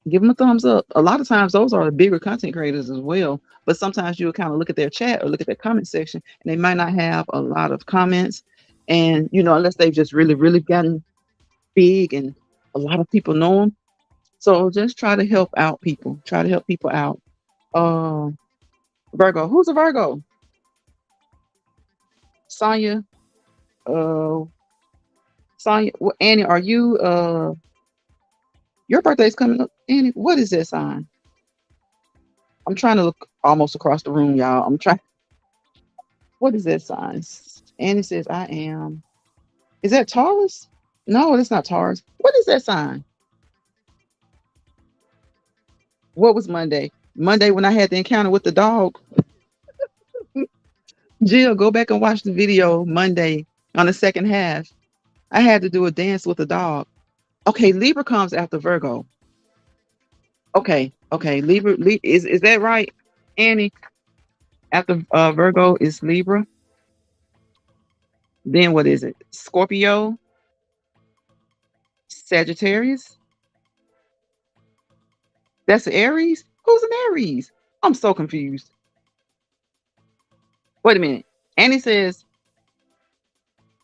Give them a thumbs up. A lot of times, those are the bigger content creators as well. But sometimes you'll kind of look at their chat or look at their comment section, and they might not have a lot of comments. And unless they've just really, really gotten big and a lot of people know them. So just try to help out people. Try to help people out. Uh, Virgo. Who's a Virgo? Sonya. Uh, Sonya. Annie, are you? Your birthday's coming up. Annie, what is that sign? I'm trying to look almost across the room, y'all. I'm trying. What is that sign? Annie says, I am. Is that Taurus? No, that's not Taurus. What is that sign? What was Monday? Monday when I had the encounter with the dog. Jill, go back and watch the video Monday on the second half. I had to do a dance with the dog. Okay, Libra comes after Virgo. Okay. Libra, is that right, Annie? After Virgo is Libra. Then what is it? Scorpio, Sagittarius. That's Aries. Who's an Aries? I'm so confused. Wait a minute. Annie says.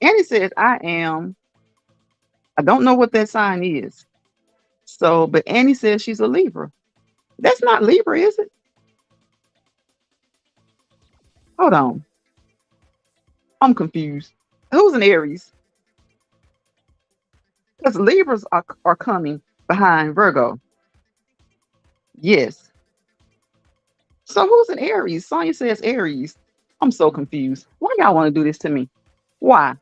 Annie says I am. I don't know what that sign is. So, but Annie says she's a Libra. That's not Libra, is it? Hold on. I'm confused. Who's an Aries? Because Libras are coming behind Virgo. Yes. So who's an Aries? Sonya says Aries. I'm so confused. Why y'all want to do this to me? Why?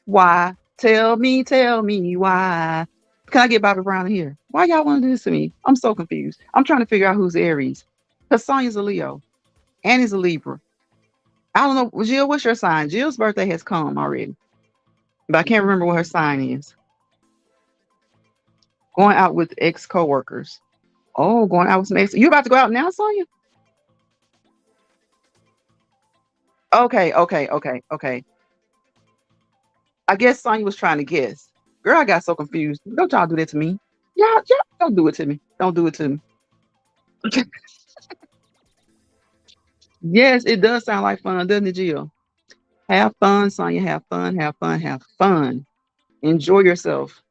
Why? Tell me why. Can I get Bobby Brown in here? Why y'all want to do this to me? I'm so confused. I'm trying to figure out who's Aries. Because Sonya's a Leo. Annie's a Libra. I don't know. Jill, what's your sign? Jill's birthday has come already. But I can't remember what her sign is. Going out with ex coworkers. Oh, going out with some ex. You about to go out now, Sonya? Okay. I guess Sonya was trying to guess. Girl, I got so confused. Don't y'all do that to me. Y'all don't do it to me. Don't do it to me. Yes, it does sound like fun, doesn't it, Jill? Have fun, Sonya. Have fun, have fun, have fun. Enjoy yourself.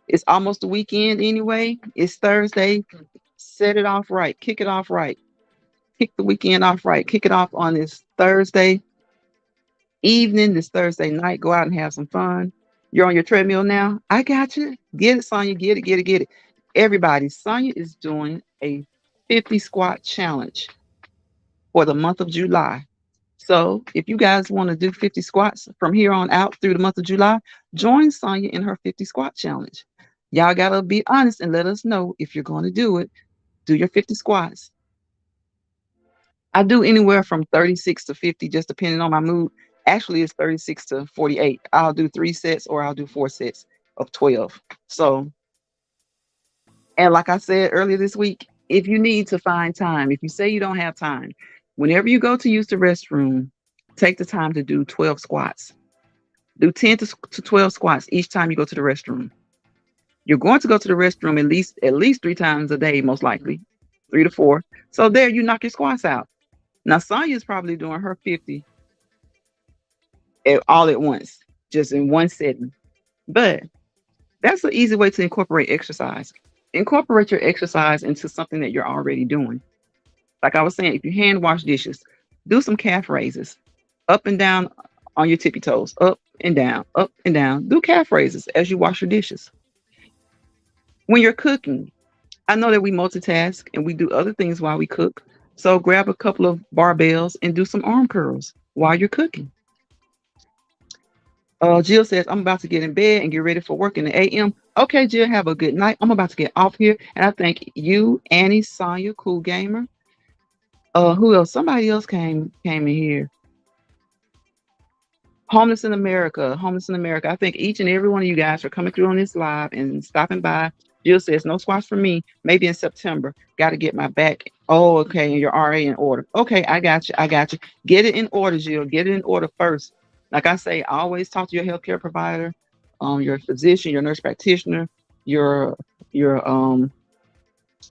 It's almost the weekend anyway. It's Thursday. Set it off right. Kick it off right. Kick the weekend off right. Kick it off on this Thursday evening, this Thursday night. Go out and have some fun. You're on your treadmill now. I got you. Get it, Sonya. Get it. Everybody, Sonya is doing a 50 squat challenge for the month of July. So if you guys want to do 50 squats from here on out through the month of July, join Sonya in her 50 squat challenge. Y'all got to be honest and let us know if you're going to do it. Do your 50 squats. I do anywhere from 36 to 50, just depending on my mood. Actually, it's 36 to 48. I'll do 3 sets or I'll do 4 sets of 12. So, and like I said earlier this week, if you need to find time, if you say you don't have time, whenever you go to use the restroom, take the time to do 12 squats. Do 10 to 12 squats each time you go to the restroom. You're going to go to the restroom at least 3 times a day, most likely, 3 to 4. So there, you knock your squats out. Now Sonya's probably doing her 50 all at once, just in one setting. But that's an easy way to incorporate exercise. Incorporate your exercise into something that you're already doing. Like I was saying, if you hand wash dishes, do some calf raises, up and down on your tippy toes, up and down, up and down. Do calf raises as you wash your dishes. When you're cooking, I know that we multitask and we do other things while we cook. So grab a couple of barbells and do some arm curls while you're cooking. Jill says, I'm about to get in bed and get ready for work in the AM. Okay, Jill, have a good night. I'm about to get off here. And I thank you, Annie, Sonya, Cool Gamer. Who else? Somebody else came in here. Homeless in America. Homeless in America. I thank each and every one of you guys for coming through on this live and stopping by. Jill says, no squats for me. Maybe in September. Got to get my back. Oh, okay. And your RA in order. Okay, I got you. I got you. Get it in order, Jill. Get it in order first. Like I say, always talk to your healthcare provider, your physician, your nurse practitioner, your your um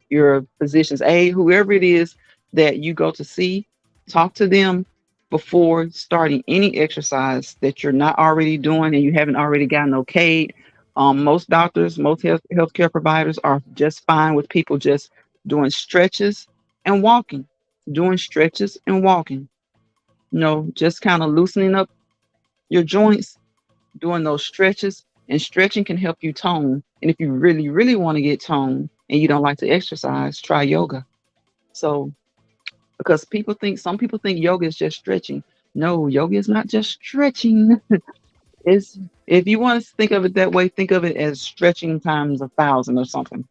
your physician's aide, whoever it is that you go to see. Talk to them before starting any exercise that you're not already doing and you haven't already gotten okayed. Most doctors, most healthcare providers are just fine with people just doing stretches and walking, doing stretches and walking. Just kind of loosening up your joints, doing those stretches. And stretching can help you tone. And if you really, really want to get tone and you don't like to exercise, try yoga. So, because some people think yoga is just stretching. No, yoga is not just stretching. It's if you want to think of it that way, think of it as stretching times 1,000 or something.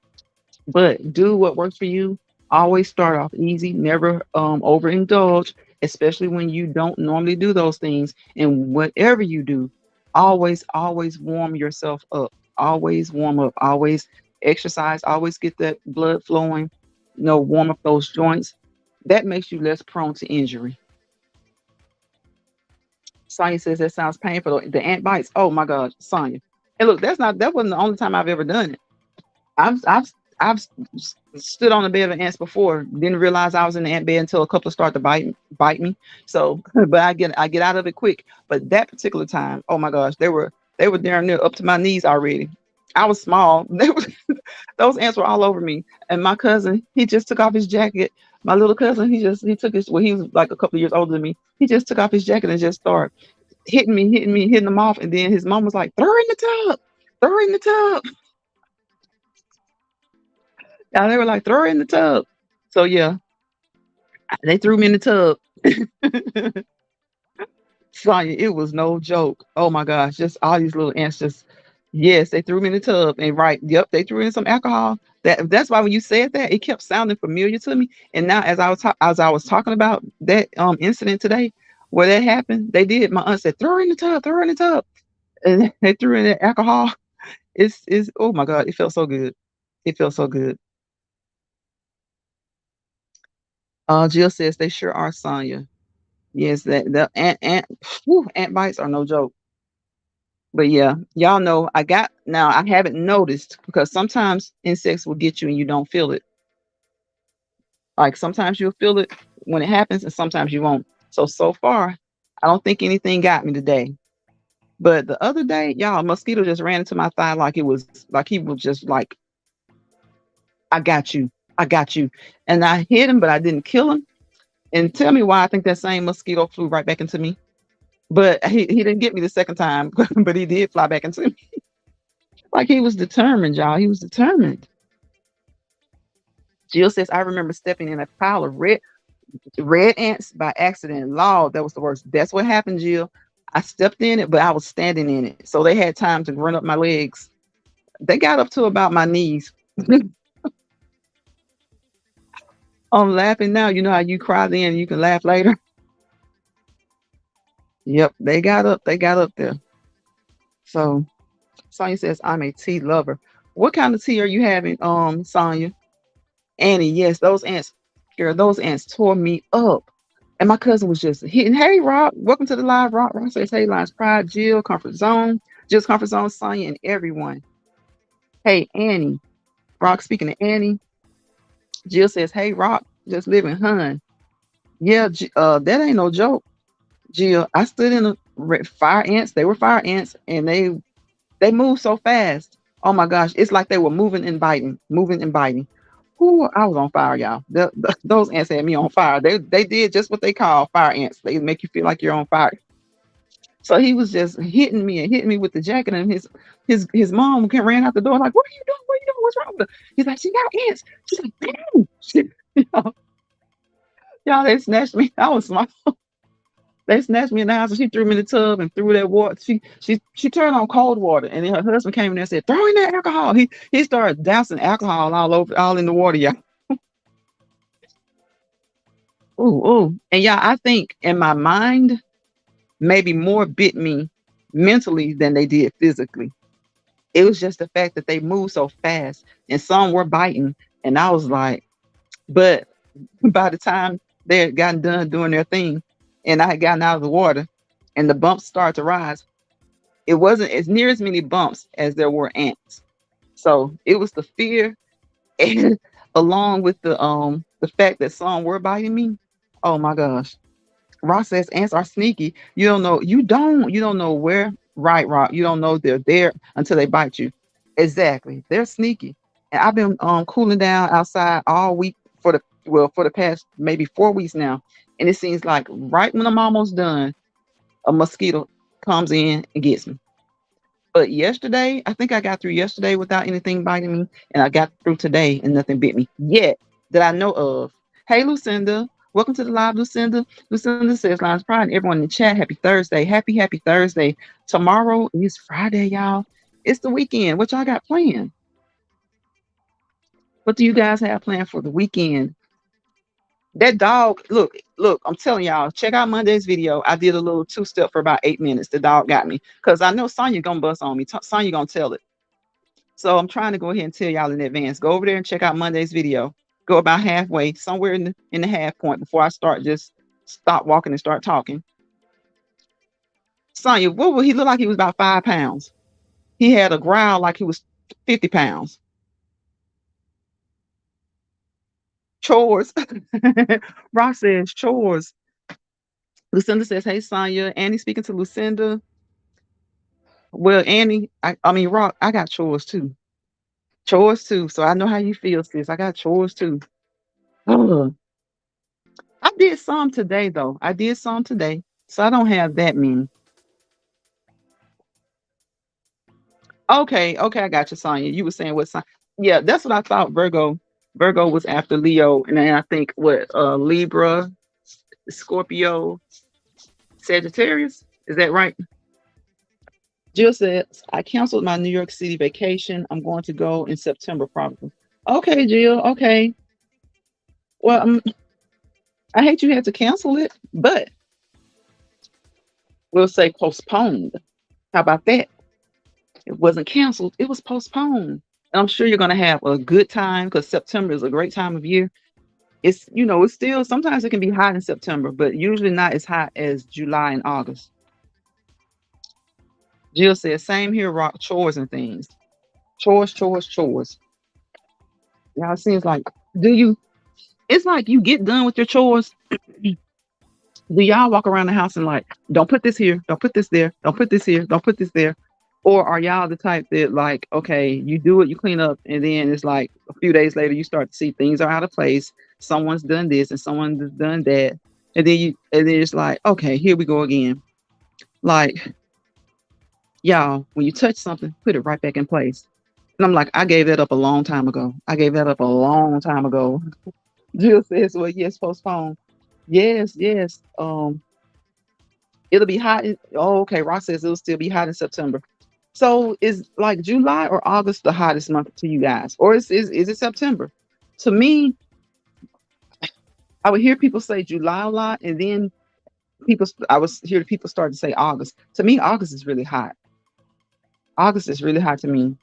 But do what works for you. Always start off easy, never overindulge, especially when you don't normally do those things. And whatever you do, always warm yourself up. Always warm up. Always exercise. Always get that blood flowing. Warm up those joints. That makes you less prone to injury. Sonya says that sounds painful. The ant bites. Oh my God, Sonya. And look, that wasn't the only time I've ever done it. I've stood on the bed of ants before. Didn't realize I was in the ant bed until a couple started to bite me. So, but I get out of it quick. But that particular time, oh my gosh, they were down there up to my knees already. I was small. Those ants were all over me. And my cousin, he just took off his jacket. My little cousin, he took his. Well, he was like a couple of years older than me. He just took off his jacket and just started hitting them off. And then his mom was like, "Throw her in the tub, throw her in the tub." Yeah, they were like, throw her in the tub. So yeah, they threw me in the tub. Sonya, it was no joke. Oh my gosh, just all these little ants just yes, they threw me in the tub. And right, yep, they threw in some alcohol. That's why when you said that, it kept sounding familiar to me. And now as I was talking about that incident today where that happened, they did. My aunt said, throw her in the tub, throw her in the tub. And they threw in that alcohol. It's oh my God, it felt so good. It felt so good. Jill says they sure are, Sonya. Yes, that the ant bites are no joke. But yeah, y'all know I haven't noticed because sometimes insects will get you and you don't feel it. Like sometimes you'll feel it when it happens and sometimes you won't. So far, I don't think anything got me today. But the other day, y'all, a mosquito just ran into my thigh like it was like he was just like, I got you. I got you. And I hit him, but I didn't kill him. And tell me why I think that same mosquito flew right back into me. But he didn't get me the second time, but he did fly back into me. Like he was determined, y'all. He was determined. Jill says, I remember stepping in a pile of red ants by accident. Lord, that was the worst. That's what happened, Jill. I stepped in it, but I was standing in it. So they had time to run up my legs. They got up to about my knees. I'm laughing now. You know how you cry then and you can laugh later? Yep, they got up. They got up there. So Sonya says, I'm a tea lover. What kind of tea are you having, Sonya? Annie, yes, those ants, girl, those ants tore me up. And my cousin was just hitting, hey, Rock, welcome to the live. Rock says, hey, Lines Pride, Jill, Comfort Zone, Jill's Comfort Zone, Sonya, and everyone. Hey, Annie. Rock speaking to Annie. Jill says, hey, Rock, just living, hun. Yeah, that ain't no joke. Jill, I stood in the fire ants. They were fire ants, and they move so fast. Oh my gosh, it's like they were moving and biting, moving and biting. Ooh, I was on fire, y'all. Those ants had me on fire. They did just what they call fire ants. They make you feel like you're on fire. So he was just hitting me and hitting me with the jacket, and his mom ran out the door like, "What are you doing? What are you doing? What's wrong with her?" He's like, "She got ants." She's like, "Damn!" Y'all, they snatched me. I was small. They snatched me in the house and she threw me in the tub and threw that water. She turned on cold water and then her husband came in there and said, "Throw in that alcohol." He started dousing alcohol all in the water, y'all. Ooh, ooh. And y'all, I think in my mind, maybe more bit me mentally than they did physically. It was just the fact that they moved so fast and some were biting. And I was like, but by the time they had gotten done doing their thing and I had gotten out of the water and the bumps started to rise, it wasn't as near as many bumps as there were ants. So it was the fear and along with the fact that some were biting me. Oh my gosh. Ross says ants are sneaky. You don't know where, right, Rock. You don't know they're there until they bite you. Exactly. They're sneaky. And I've been cooling down outside all week for the past maybe 4 weeks now. And it seems like right when I'm almost done, a mosquito comes in and gets me. But yesterday, I think I got through yesterday without anything biting me, and I got through today and nothing bit me yet that I know of. Hey, Lucinda, welcome to the live, Lucinda. Lucinda says, "Lions Pride, and everyone in the chat, happy Thursday, happy Thursday. Tomorrow is Friday, y'all. It's the weekend. What y'all got planned? What do you guys have planned for the weekend?" That dog, look, I'm telling y'all, check out Monday's video. I did a little two-step for about 8 minutes. The dog got me because I know Sonya gonna bust on me. Sonya gonna tell it. So I'm trying to go ahead and tell y'all in advance. Go over there and check out Monday's video. Go about halfway, somewhere in the half point before I start just stop walking and start talking. Sonya, what would he look like? He was about 5 pounds. He had a growl like he was 50 pounds. Chores. Rock says chores. Lucinda says, "Hey Sonya." Annie speaking to Lucinda. Well, Annie, I mean Rock, I got chores too. Chores too. So I know how you feel, sis. I got chores too. Ugh. I did some today though. I did some today. So I don't have that many. Okay, I got you, Sonya. You were saying what sign? Yeah, that's what I thought. Virgo was after Leo, and then I think what Libra, Scorpio, Sagittarius. Is that right? Jill says, "I canceled my New York City vacation. I'm going to go in September probably." Okay, Jill. Okay. Well, I hate you had to cancel it, but we'll say postponed. How about that? It wasn't canceled, it was postponed. And I'm sure you're going to have a good time because September is a great time of year. It's still sometimes it can be hot in September, but usually not as hot as July and August. Jill says, "Same here, Rock, chores and things. Chores, chores, chores." Y'all, it seems like, do you, it's like you get done with your chores. Do y'all walk around the house and like, don't put this here, don't put this there, don't put this here, don't put this there? Or are y'all the type that like, okay, you do it, you clean up, and then it's like a few days later you start to see things are out of place. Someone's done this and someone's done that. And then it's like, okay, here we go again. Like, y'all, when you touch something, put it right back in place. And I'm like, I gave that up a long time ago. I gave that up a long time ago. Jill says, well, yes, postpone. Yes, yes. It'll be hot. Oh, okay. Ross says it'll still be hot in September. So is like July or August the hottest month to you guys, or is it September? To me, I would hear people say July a lot, and then I was hear people start to say August. To me, August is really hot. August is really hot to me.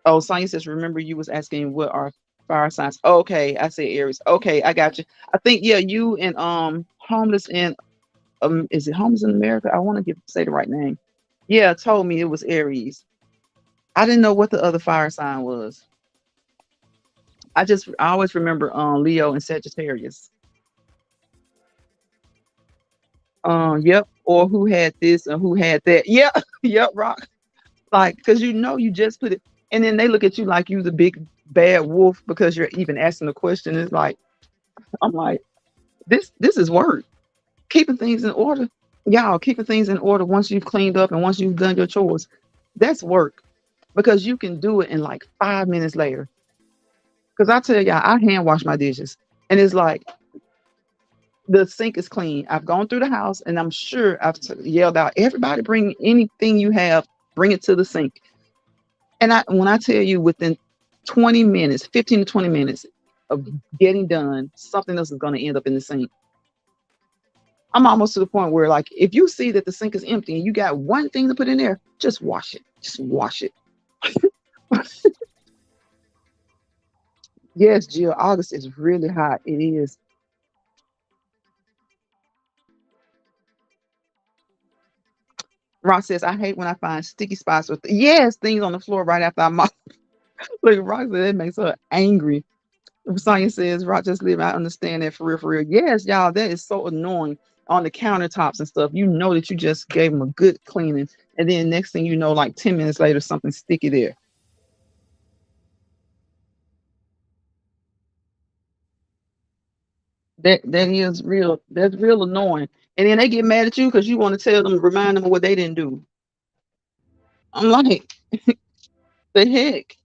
Oh, Sonya says, remember you was asking what are fire signs. Okay, I say Aries. Okay, I got you. I think yeah, you and homeless in is it homeless in America? I want to get say the right name. Yeah, told me it was Aries. I didn't know what the other fire sign was. I always remember Leo and Sagittarius. Yep. Or who had this and who had that. Yeah, yep, Rock. Like, because you just put it, and then they look at you like you the big bad wolf because you're even asking the question. It's like I'm like, this is work. Keeping things in order. Y'all keeping things in order once you've cleaned up and once you've done your chores. That's work because you can do it in like 5 minutes later. Because I tell y'all, I hand wash my dishes, and it's like the sink is clean. I've gone through the house, and I'm sure yelled out, "Everybody, bring anything you have, bring it to the sink." And when I tell you, within 20 minutes, 15 to 20 minutes of getting done, something else is going to end up in the sink. I'm almost to the point where, like, if you see that the sink is empty and you got one thing to put in there, just wash it. Just wash it. Yes, Jill, August is really hot. It is. Ross says, I hate when I find sticky spots with, yes, things on the floor right after I mop. Look, Ross said that makes her angry. Sonya says, Rock just live. I understand that for real, for real. Yes, y'all, that is so annoying on the countertops and stuff. You know that you just gave them a good cleaning. And then next thing you know, like 10 minutes later, something sticky there. That is real. That's real annoying. And then they get mad at you because you want to tell them, remind them of what they didn't do. I'm like, the heck?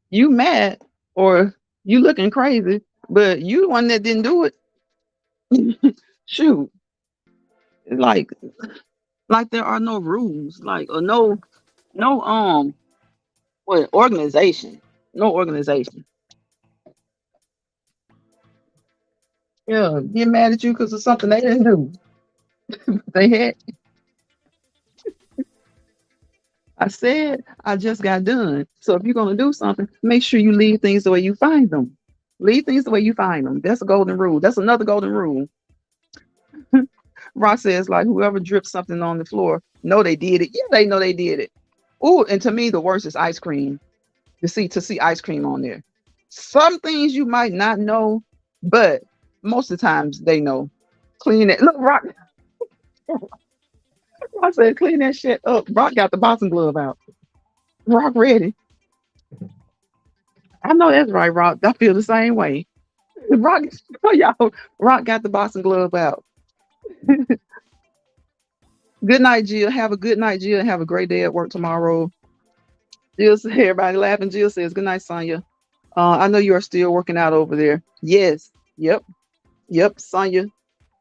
You mad or you looking crazy, but you the one that didn't do it. Shoot. Like like there are no rules, like or no what organization. No organization. Yeah, get mad at you because of something they didn't do. They had I said I just got done. So if you're gonna do something, make sure you leave things the way you find them. Leave things the way you find them. That's a golden rule. That's another golden rule. Ross says like whoever drips something on the floor, know they did it. Yeah, they know they did it. Oh, and to me the worst is ice cream. To see ice cream on there. Some things you might not know, but most of the times they know. Clean it. Look, Rock. I said clean that shit up. Rock got the boxing glove out. Rock ready. I know that's right, Rock. I feel the same way. Rock, y'all. Rock got the boxing glove out. Good night, Jill. Have a good night, Jill. Have a great day at work tomorrow. Jill, everybody laughing. Jill says, "Good night, Sonya. I know you are still working out over there." Yes. Yep. Yep. Sonya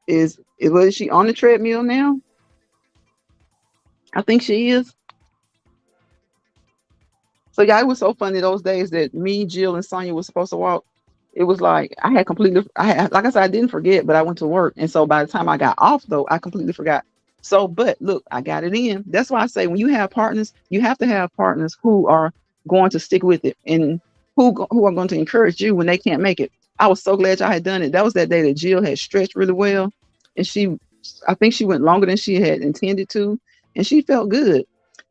is she on the treadmill now? I think she is. So yeah, it was so funny those days that me, Jill, and Sonya was supposed to walk. It was like I had, like I said, I didn't forget, but I went to work, and so by the time I got off, though, I completely forgot. So, but look, I got it in. That's why I say when you have partners, you have to have partners who are going to stick with it and who are going to encourage you when they can't make it. I was so glad y'all had done it. That was that day that Jill had stretched really well, and I think she went longer than she had intended to, and she felt good.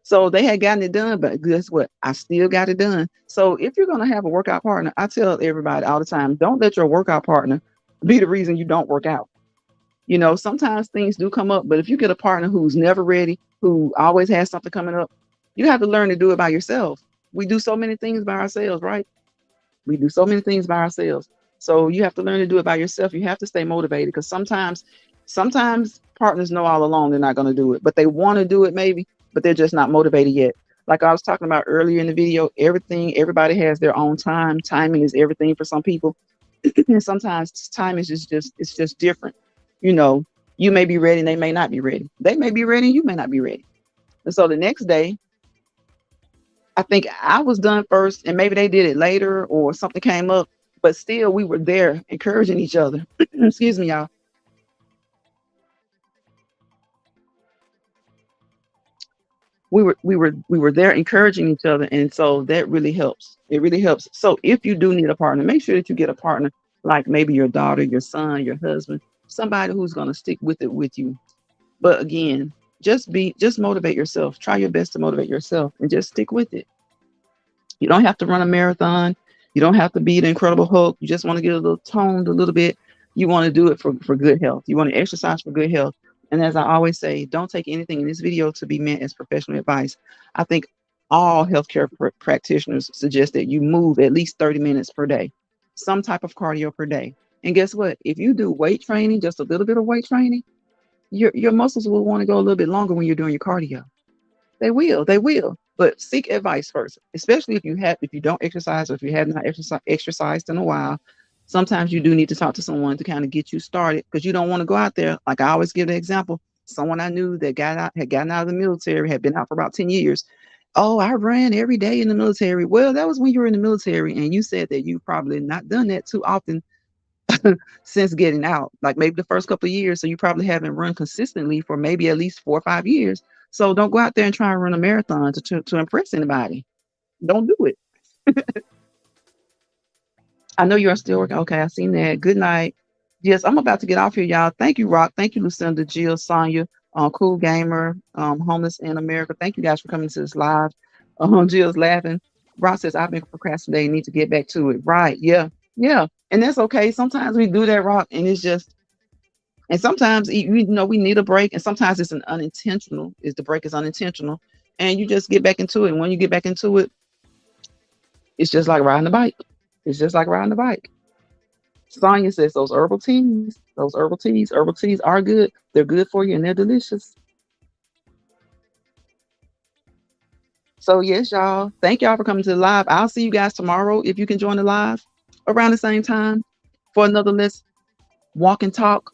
So they had gotten it done, but guess what? I still got it done. So if you're gonna have a workout partner, I tell everybody all the time, don't let your workout partner be the reason you don't work out. Sometimes things do come up, but if you get a partner who's never ready, who always has something coming up, you have to learn to do it by yourself. We do so many things by ourselves, right? We do so many things by ourselves. So you have to learn to do it by yourself. You have to stay motivated because sometimes partners know all along they're not going to do it, but they want to do it maybe, but they're just not motivated yet. Like I was talking about earlier in the video, everybody has their own time. Timing is everything for some people. And sometimes time is it's just different. You know, you may be ready and they may not be ready. They may be ready and you may not be ready. And so the next day, I think I was done first, and maybe they did it later or something came up, but still we were there encouraging each other. Excuse me, y'all. We were there encouraging each other, and so that really helps. It really helps. So if you do need a partner, make sure that you get a partner, like maybe your daughter, your son, your husband, somebody who's going to stick with it with you. But again, just motivate yourself. Try your best to motivate yourself and just stick with it. You don't have to run a marathon. You don't have to be the Incredible Hulk. You just want to get a little toned a little bit. You want to do it for good health. You want to exercise for good health. And as I always say, don't take anything in this video to be meant as professional advice. I think all healthcare practitioners suggest that you move at least 30 minutes per day, some type of cardio per day. And guess what? If you do weight training, just a little bit of weight training, your muscles will want to go a little bit longer when you're doing your cardio. They will. But seek advice first, especially if you don't exercise, or if you have not exercised in a while. Sometimes you do need to talk to someone to kind of get you started, because you don't want to go out there. Like I always give the example, someone I knew that had gotten out of the military, had been out for about 10 years. Oh, I ran every day in the military. Well, that was when you were in the military, and you said that you probably not done that too often since getting out, like maybe the first couple of years. So you probably haven't run consistently for maybe at least 4 or 5 years. So don't go out there and try and run a marathon to impress anybody. Don't do it. I know you're still working. Okay, I seen that. Good night. Yes, I'm about to get off here, y'all. Thank you, Rock. Thank you, Lucinda, Jill, Sonia, Cool Gamer, Homeless in America. Thank you guys for coming to this live. Jill's laughing. Rock says, I've been procrastinating, need to get back to it. Right. Yeah. Yeah. And that's okay. Sometimes we do that, Rock, and it's just, and sometimes we need a break, and sometimes it's an unintentional. Is the break is unintentional, and you just get back into it. And when you get back into it, it's just like riding a bike. It's just like riding a bike. Sonya says herbal teas are good. They're good for you and they're delicious. So yes, y'all. Thank y'all for coming to the live. I'll see you guys tomorrow if you can join the live around the same time for another Let's Walk and Talk.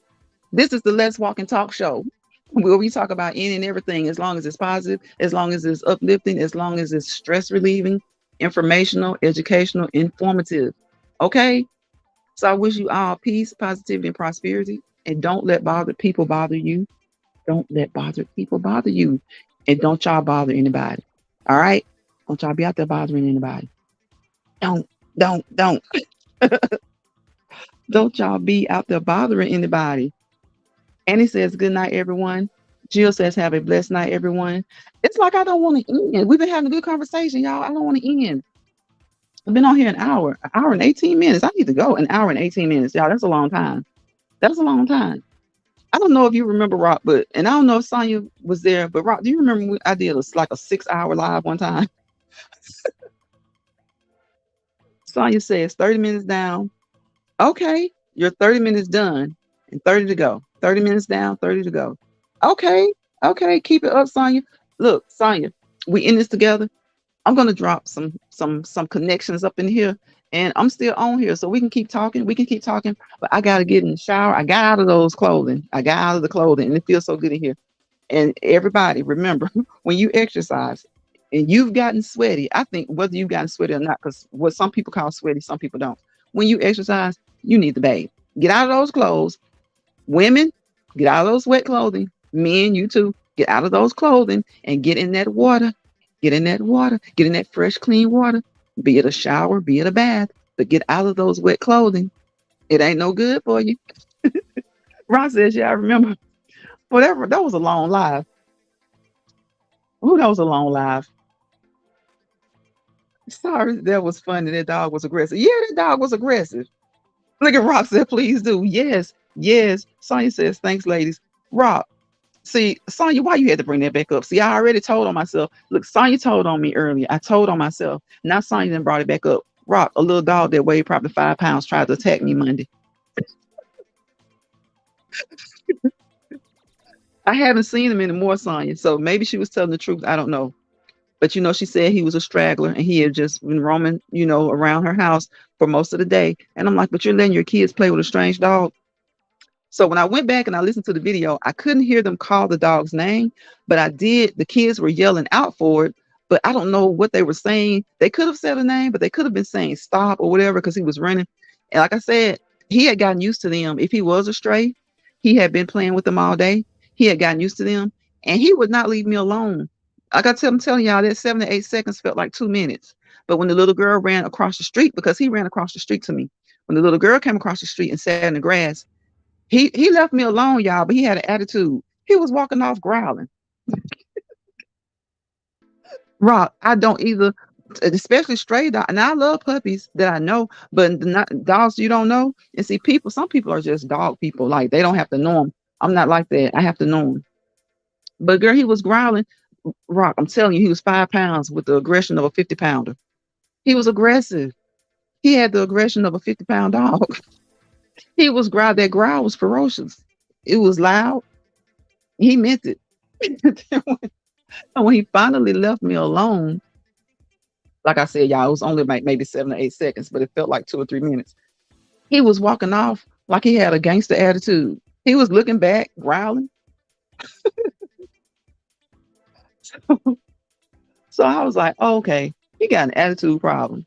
This is the Let's Walk and Talk show, where we talk about any and everything, as long as it's positive, as long as it's uplifting, as long as it's stress relieving, informational, educational, informative. Okay? So I wish you all peace, positivity, and prosperity. And don't let bothered people bother you. Don't let bothered people bother you. And don't y'all bother anybody. All right? Don't y'all be out there bothering anybody. Don't, don't. Don't y'all be out there bothering anybody. Annie says, good night, everyone. Jill says, have a blessed night, everyone. It's like I don't want to end. We've been having a good conversation, y'all. I don't want to end. I've been on here an hour and 18 minutes. I need to go an hour and 18 minutes. Y'all, that's a long time. That's a long time. I don't know if you remember, Rock, and I don't know if Sonya was there, but Rock, do you remember I did like a 6-hour live one time? Sonya says 30 minutes down. Okay, you're 30 minutes done and 30 to go. 30 minutes down, 30 to go. Okay, keep it up, Sonya. Look, Sonya, we in this together. I'm gonna drop some connections up in here, and I'm still on here, so we can keep talking. We can keep talking, but I gotta get in the shower. I got out of those clothing. I got out of the clothing, and it feels so good in here. And everybody, remember, when you exercise and you've gotten sweaty, I think whether you've gotten sweaty or not, because what some people call sweaty, some people don't. When you exercise, you need to bathe. Get out of those clothes. Women, get out of those wet clothing. Men, you too, get out of those clothing and get in that water. Get in that water. Get in that fresh, clean water. Be it a shower, be it a bath, but get out of those wet clothing. It ain't no good for you. Ron says, yeah, I remember. Whatever. That was a long live. Oh, that was a long live. Sorry, that was funny. That dog was aggressive. Yeah, that dog was aggressive. Look at Rock said, please do. Yes, yes. Sonya says, thanks, ladies. Rock, see, Sonya, why you had to bring that back up? See, I already told on myself. Look, Sonya told on me earlier. I told on myself. Now Sonya then brought it back up. Rock, a little dog that weighed probably 5 pounds, tried to attack me Monday. I haven't seen him anymore, Sonya. So maybe she was telling the truth. I don't know. But she said he was a straggler and he had just been roaming, around her house for most of the day. And I'm like, but you're letting your kids play with a strange dog. So when I went back and I listened to the video, I couldn't hear them call the dog's name, but I did. The kids were yelling out for it, but I don't know what they were saying. They could have said a name, but they could have been saying stop or whatever because he was running. And like I said, he had gotten used to them. If he was a stray, he had been playing with them all day. He had gotten used to them, and he would not leave me alone. I'm telling y'all that 7 to 8 seconds felt like 2 minutes. But when the little girl ran across the street, because he ran across the street to me, when the little girl came across the street and sat in the grass, he left me alone, y'all. But he had an attitude. He was walking off growling. Rock, I don't either, especially stray dog. And I love puppies that I know, but not dogs you don't know. And see, people, some people are just dog people. Like they don't have to know them. I'm not like that. I have to know them. But girl, he was growling. Rock, I'm telling you, he was 5 pounds with the aggression of a 50 pounder. He was aggressive. He had the aggression of a 50 pound dog. He was growl. That growl was ferocious. It was loud. He meant it. And when he finally left me alone, like I said, y'all, it was only like maybe 7 or 8 seconds, but it felt like 2 or 3 minutes. He was walking off like he had a gangster attitude. He was looking back, growling. So I was like, oh, okay, he got an attitude problem.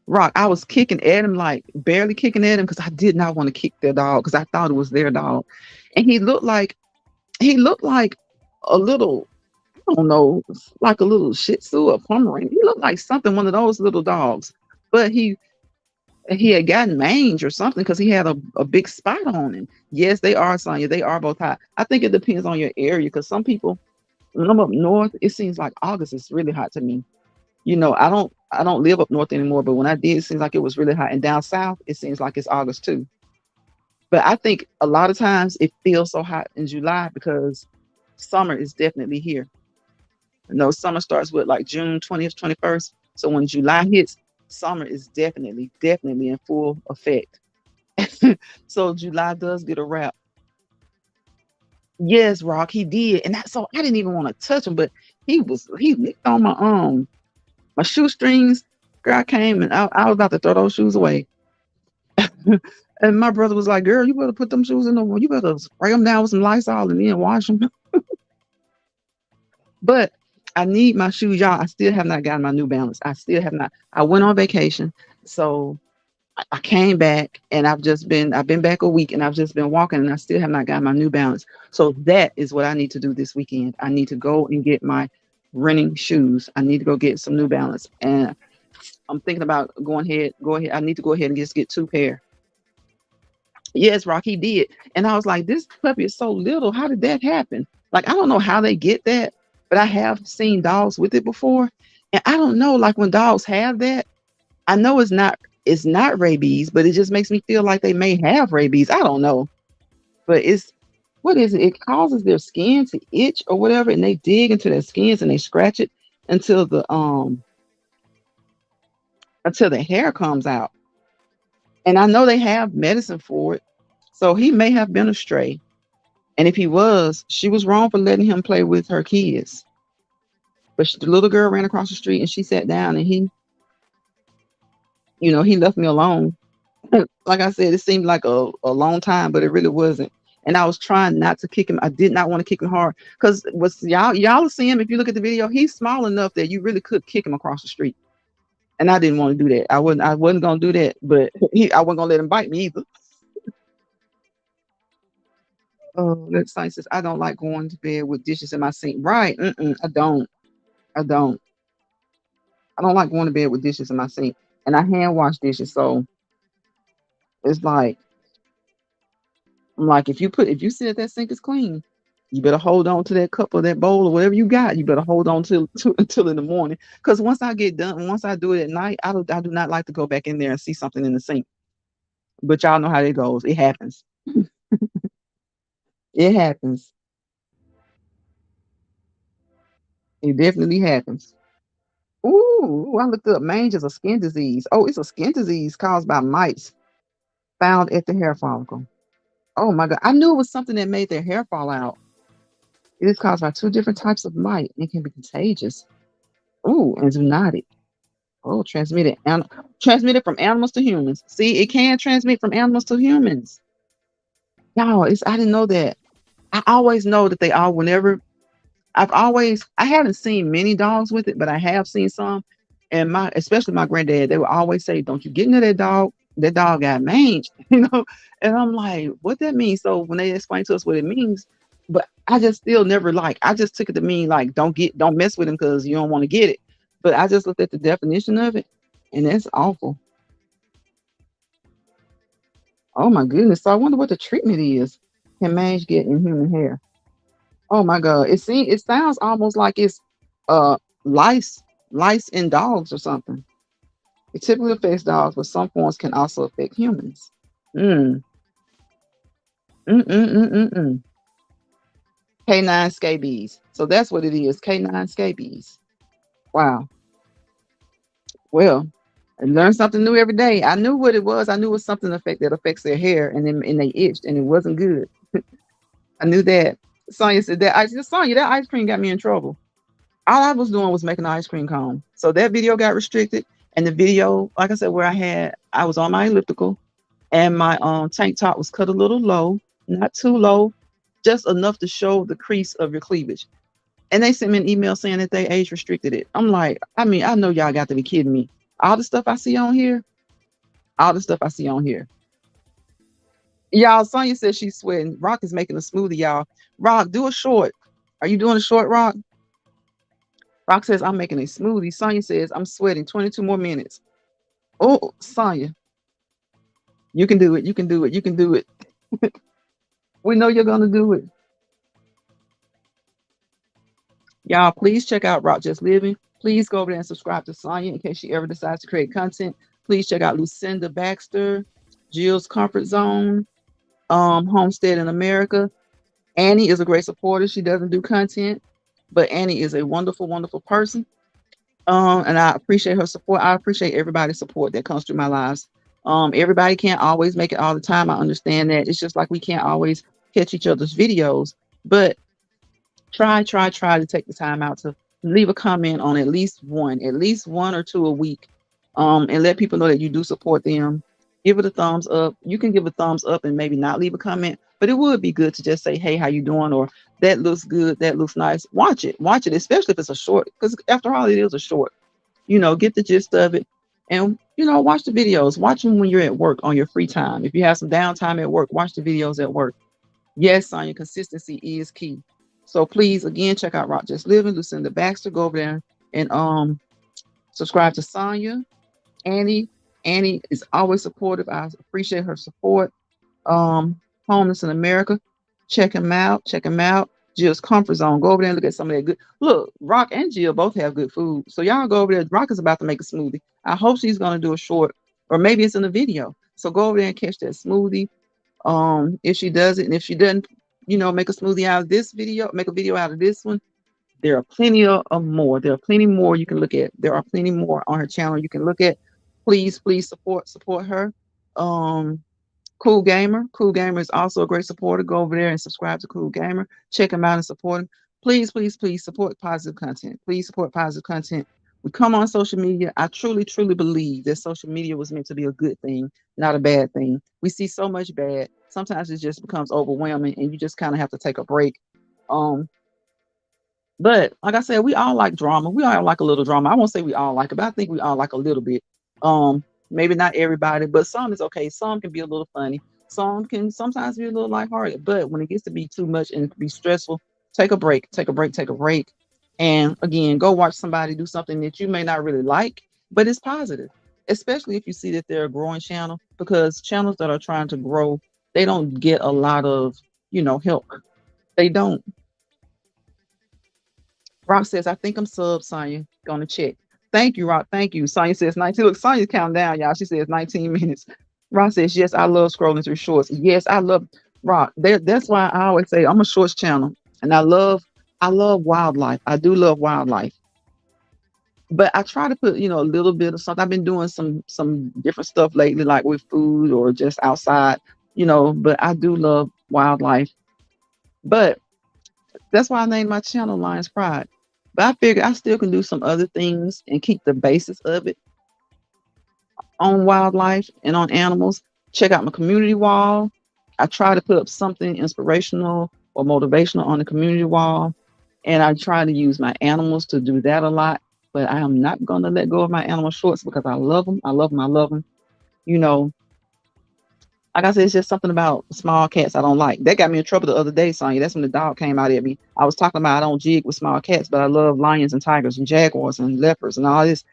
Rock, I was kicking at him, like barely kicking at him because I did not want to kick their dog because I thought it was their dog. And he looked like a little, I don't know, like a little Shih Tzu or Pomeranian. He looked like something, one of those little dogs. But he had gotten mange or something because he had a big spot on him. Yes, they are, Sonya. They are both hot. I think it depends on your area because some people, when I'm up north, it seems like August is really hot to me. I don't live up north anymore, but when I did, it seems like it was really hot. And down south, it seems like it's August too. But I think a lot of times it feels so hot in July because summer is definitely here. Summer starts with like June 20th, 21st. So when July hits, summer is definitely, definitely in full effect. So July does get a wrap. Yes, Rock, he did. And so I didn't even want to touch him, but he licked on my shoestrings. Girl, I came and I was about to throw those shoes away. And my brother was like, girl, you better put them shoes in the you better spray them down with some Lysol and then wash them. But I need my shoes, y'all. I still have not gotten my New Balance. I still have not. I went on vacation, so I came back and I've been back a week and I've just been walking and I still have not gotten my New Balance. So that is what I need to do this weekend. I need to go and get my running shoes. I need to go get some New Balance, and I'm thinking about going ahead. Go ahead. I need to go ahead and just get two pair. Yes, Rocky did. And I was like, this puppy is so little. How did that happen? Like, I don't know how they get that, but I have seen dogs with it before. And I don't know, like when dogs have that, I know it's not rabies, but it just makes me feel like they may have rabies. I don't know. But it's what is it? It causes their skin to itch or whatever, and they dig into their skins and they scratch it until the hair comes out. And I know they have medicine for it. So he may have been a stray. And if he was, she was wrong for letting him play with her kids. But the little girl ran across the street and she sat down and he left me alone. Like I said, it seemed like a long time, but it really wasn't. And I was trying not to kick him. I did not want to kick him hard because what's y'all see him. If you look at the video, he's small enough that you really could kick him across the street. And I didn't want to do that. I wasn't gonna do that, but I wasn't gonna let him bite me either. Oh, let's say says I don't like going to bed with dishes in my sink. Right? Mm-mm, I don't. I don't. I don't like going to bed with dishes in my sink, and I hand wash dishes. So it's like I'm like, if you see that sink is clean, you better hold on to that cup or that bowl or whatever you got. You better hold on to until in the morning. Because once I get done, once I do it at night, I do not like to go back in there and see something in the sink. But y'all know how it goes. It happens. It happens. It definitely happens. Ooh, I looked up mange is a skin disease. Oh, it's a skin disease caused by mites found at the hair follicle. Oh my God. I knew it was something that made their hair fall out. It is caused by two different types of mite and can be contagious. Ooh, and zoonotic. Oh, transmitted from animals to humans. See, it can transmit from animals to humans. Y'all, I didn't know that. I always know that they are whenever I haven't seen many dogs with it, but I have seen some. And especially my granddad, they would always say, don't you get into that dog. That dog got mange, you know? And I'm like, what that means? So when they explain to us what it means, But I just still never like. I just took it to mean like don't mess with him because you don't want to get it. But I just looked at the definition of it, and that's awful. Oh my goodness! So I wonder what the treatment is. Can mange get in human hair? Oh my god! It sounds almost like it's uh lice lice in dogs or something. It typically affects dogs, but some forms can also affect humans. Mm. Mm-mm-mm-mm-mm. Canine scabies. So that's what it is. Canine scabies. Wow. Well, I learn something new every day. I knew what it was. I knew it was something that affects their hair, and they itched, and it wasn't good. I knew that. Sonya said that. I just Sonya, that ice cream got me in trouble. All I was doing was making an ice cream cone. So that video got restricted, and the video, like I said, I was on my elliptical, and my tank top was cut a little low, not too low, just enough to show the crease of your cleavage. And they sent me an email saying that they age restricted it. I'm like, I mean, I know y'all got to be kidding me. All the stuff I see on here, all the stuff I see on here. Y'all, Sonya says she's sweating. Rock is making a smoothie, y'all. Rock, do a short. Are you doing a short, Rock? Rock says, I'm making a smoothie. Sonya says, I'm sweating. 22 more minutes. Oh, Sonya, you can do it. You can do it. You can do it. We know you're going to do it. Y'all, please check out Rock Just Living. Please go over there and subscribe to Sonya in case she ever decides to create content. Please check out Lucinda Baxter, Jill's Comfort Zone, Homestead in America. Annie is a great supporter. She doesn't do content, but Annie is a wonderful, wonderful person. And I appreciate her support. I appreciate everybody's support that comes through my lives. Everybody can't always make it all the time. I understand that. It's just like we can't always catch each other's videos, but try to take the time out to leave a comment on at least one or two a week, and let people know that you do support them. Give it a thumbs up. You can give a thumbs up and maybe not leave a comment, but it would be good to just say, hey, how you doing? Or that looks good, that looks nice. Watch it, especially if it's a short, because after all, it is a short. Get the gist of it, and watch the videos. Watch them when you're at work on your free time. If you have some downtime at work, watch the videos at work. Yes, Sonya, consistency is key. So please, again, check out Rock Just Living, Lucinda Baxter. Go over there and subscribe to Sonya. Annie. Annie is always supportive. I appreciate her support. Homeless in America. Check him out. Check him out. Jill's Comfort Zone. Go over there and look at some of that good. Look, Rock and Jill both have good food. So y'all go over there. Rock is about to make a smoothie. I hope she's going to do a short, or maybe it's in a video. So go over there and catch that smoothie. If she does it, and if she doesn't, make a smoothie out of this video, make a video out of this one. There are plenty of more. There are plenty more you can look at. There are plenty more on her channel you can look at. Please support her. Cool Gamer. Cool Gamer is also a great supporter. Go over there and subscribe to Cool Gamer. Check him out and support him. Please support positive content. Please support positive content. We come on social media. I truly believe that social media was meant to be a good thing, not a bad thing. We see so much bad. Sometimes it just becomes overwhelming, and you just kind of have to take a break. But like I said, we all like drama. We all like a little drama. I won't say we all like it, but I think we all like a little bit. Maybe not everybody, but some is okay. Some can be a little funny. Some can sometimes be a little lighthearted. But when it gets to be too much and be stressful, take a break. Take a break. Take a break. And again, go watch somebody do something that you may not really like, but it's positive. Especially if you see that they're a growing channel, because channels that are trying to grow, they don't get a lot of, help. They don't. Rock says, I think I'm sub, Sonya. Gonna check. Thank you, Rock. Thank you. Sonya says 19. Look, Sonya's counting down, y'all. She says 19 minutes. Rock says, yes, I love scrolling through shorts. Yes, I love Rock. That's why I always say I'm a shorts channel. And I love wildlife. I do love wildlife. But I try to put, a little bit of something. I've been doing some different stuff lately, like with food or just outside, but I do love wildlife. But that's why I named my channel Lions Pride. But I figured I still can do some other things and keep the basis of it on wildlife and on animals. Check out my community wall. I try to put up something inspirational or motivational on the community wall. And I try to use my animals to do that a lot. But I am not going to let go of my animal shorts because I love them. I love them. I love them. Like I said, it's just something about small cats I don't like. That got me in trouble the other day, Sonya. That's when the dog came out at me. I was talking about I don't jig with small cats, but I love lions and tigers and jaguars and leopards and all this.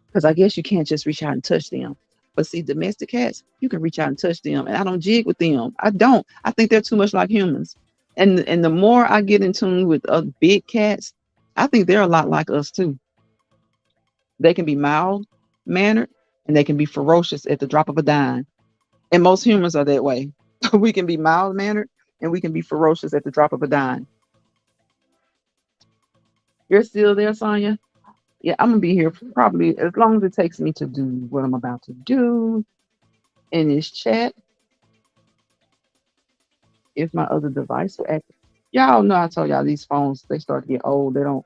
Because I guess you can't just reach out and touch them. But see, domestic cats, you can reach out and touch them. And I don't jig with them. I don't. I think they're too much like humans. And the more I get in tune with big cats, I think they're a lot like us too. They can be mild mannered and they can be ferocious at the drop of a dime. And most humans are that way. We can be mild mannered and we can be ferocious at the drop of a dime. You're still there, Sonya? Yeah, I'm gonna be here for probably as long as it takes me to do what I'm about to do in this chat. If my other device will act, y'all know I told y'all these phones they start to get old. They don't.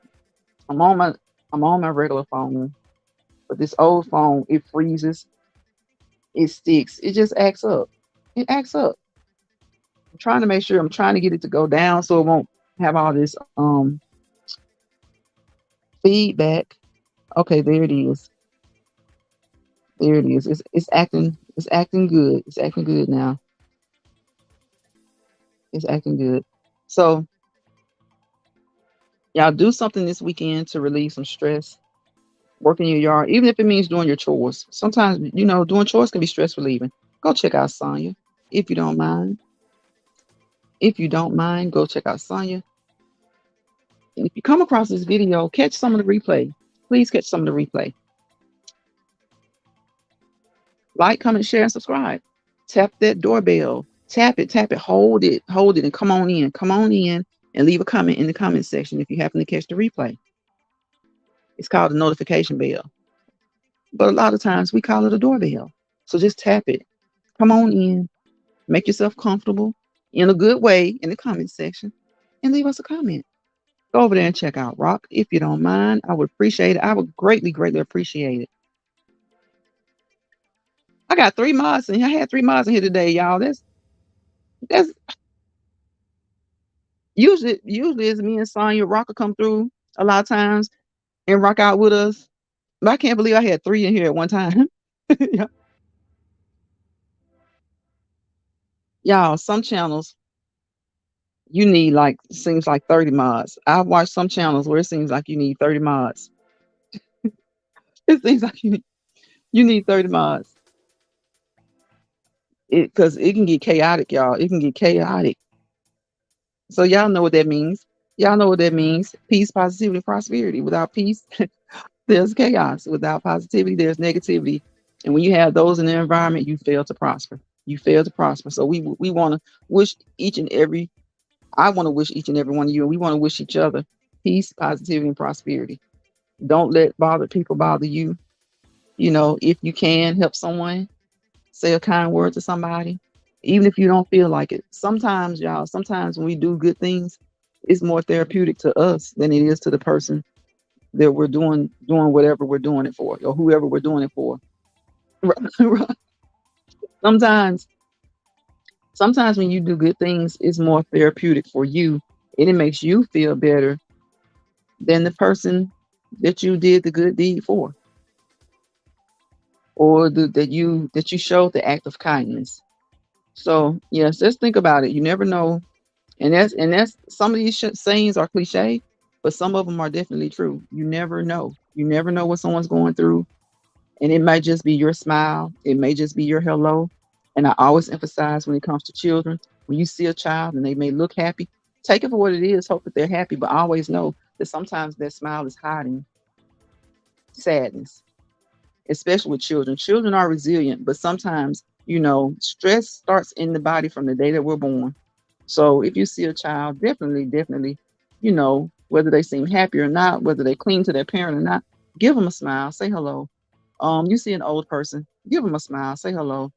I'm on my I'm on my regular phone, but this old phone it freezes, it sticks, it just acts up. It acts up. I'm trying to make sure I'm trying to get it to go down so it won't have all this feedback. Okay, there it is. There it is. It's acting good. It's acting good now. It's acting good. So y'all do something this weekend to relieve some stress. Work in your yard, even if it means doing your chores. Sometimes, doing chores can be stress relieving. Go check out Sonya if you don't mind. If you don't mind, go check out Sonya. And if you come across this video, catch some of the replay. Please catch some of the replay. Like, comment, share, and subscribe. Tap that doorbell. Tap it, hold it, and come on in. Come on in and leave a comment in the comment section if you happen to catch the replay. It's called a notification bell. But a lot of times we call it a doorbell. So just tap it. Come on in. Make yourself comfortable in a good way in the comment section and leave us a comment. Go over there and check out Rock if you don't mind. I would appreciate it. I would greatly, greatly appreciate it. I got 3 mods in here. I had 3 mods in here today, y'all. That's usually it's me and Sonya. Rock will come through a lot of times and rock out with us. But I can't believe I had 3 in here at one time. Y'all, some channels you need like seems like 30 mods. I've watched some channels where it seems like you need 30 mods. It seems like you need 30 mods. Because it can get chaotic, y'all. It can get chaotic. So y'all know what that means. Y'all know what that means. Peace, positivity, prosperity. Without peace, there's chaos. Without positivity, there's negativity. And when you have those in the environment, you fail to prosper. You fail to prosper. So we want to wish each and every I want to wish each and every one of you, and we want to wish each other peace, positivity, and prosperity. Don't let bother people bother you. If you can help someone, say a kind word to somebody, even if you don't feel like it. Sometimes, y'all, sometimes when we do good things, it's more therapeutic to us than it is to the person that we're doing whatever we're doing it for, or whoever we're doing it for. sometimes, sometimes when you do good things, it's more therapeutic for you, and it makes you feel better than the person that you did the good deed for, or that you showed the act of kindness. So yes, just think about it. You never know, and that's some of these sayings are cliche, but some of them are definitely true. You never know. You never know what someone's going through, and it might just be your smile. It may just be your hello. And I always emphasize when it comes to children, when you see a child and they may look happy, take it for what it is. Hope that they're happy, but always know that sometimes that smile is hiding sadness, especially with children. Children are resilient, but sometimes, stress starts in the body from the day that we're born. So if you see a child, definitely, definitely, whether they seem happy or not, whether they cling to their parent or not, give them a smile, say hello. You see an old person, give them a smile, say hello.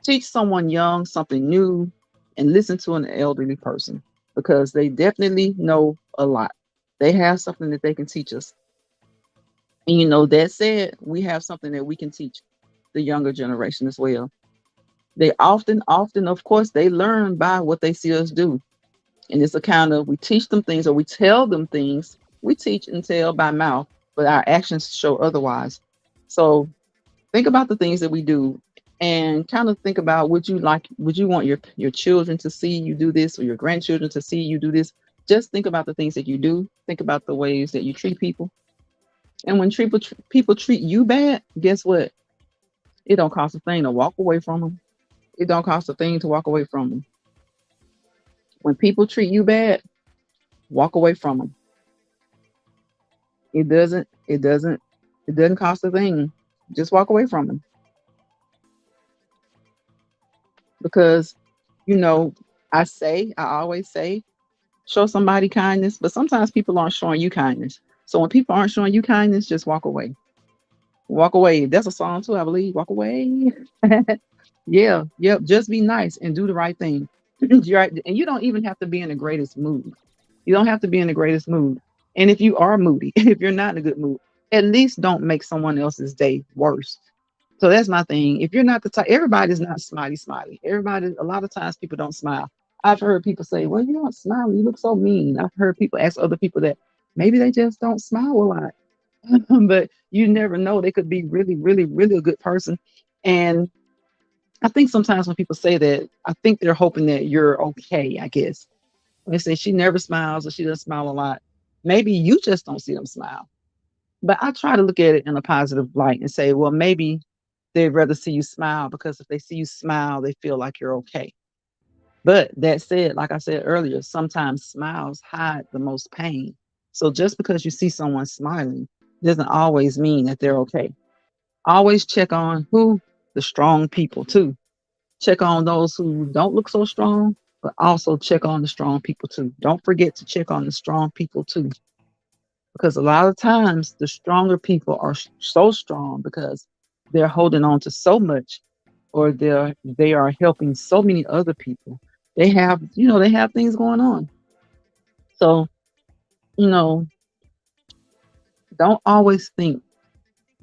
Teach someone young something new and listen to an elderly person because they definitely know a lot. They have something that they can teach us. And that said, we have something that we can teach the younger generation as well. They often, of course, they learn by what they see us do. And it's a kind of we teach them things or we tell them things. We teach and tell by mouth, but our actions show otherwise. So think about the things that we do and kind of think about, would you want your children to see you do this, or your grandchildren to see you do this? Just think about the things that you do. Think about the ways that you treat people. And when people treat you bad, guess what? It don't cost a thing to walk away from them. It don't cost a thing to walk away from them. When people treat you bad, walk away from them. It doesn't cost a thing. Just walk away from them. Because, you know, I always say, show somebody kindness, but sometimes people aren't showing you kindness. So when people aren't showing you kindness, just walk away. Walk away. That's a song too, I believe. Walk away. Yeah, yep. Just be nice and do the right thing. You're right. And you don't even have to be in the greatest mood. You don't have to be in the greatest mood. And if you are moody, if you're not in a good mood, at least don't make someone else's day worse. So that's my thing. If you're not the type, everybody's not smiley, smiley. Everybody, a lot of times people don't smile. I've heard people say, well, you don't smile. You look so mean. I've heard people ask other people that maybe they just don't smile a lot. But you never know. They could be really, really, really a good person. And I think sometimes when people say that, I think they're hoping that you're okay, I guess. When they say she never smiles or she doesn't smile a lot, maybe you just don't see them smile. But I try to look at it in a positive light and say, well, maybe they'd rather see you smile, because if they see you smile, they feel like you're okay. But that said, like I said earlier, sometimes smiles hide the most pain. So just because you see someone smiling doesn't always mean that they're okay. Always check on who? The strong people too. Check on those who don't look so strong, but also check on the strong people too. Don't forget to check on the strong people too, because a lot of times the stronger people are so strong because they're holding on to so much, or they are helping so many other people. They have things going on. So, you know, don't always think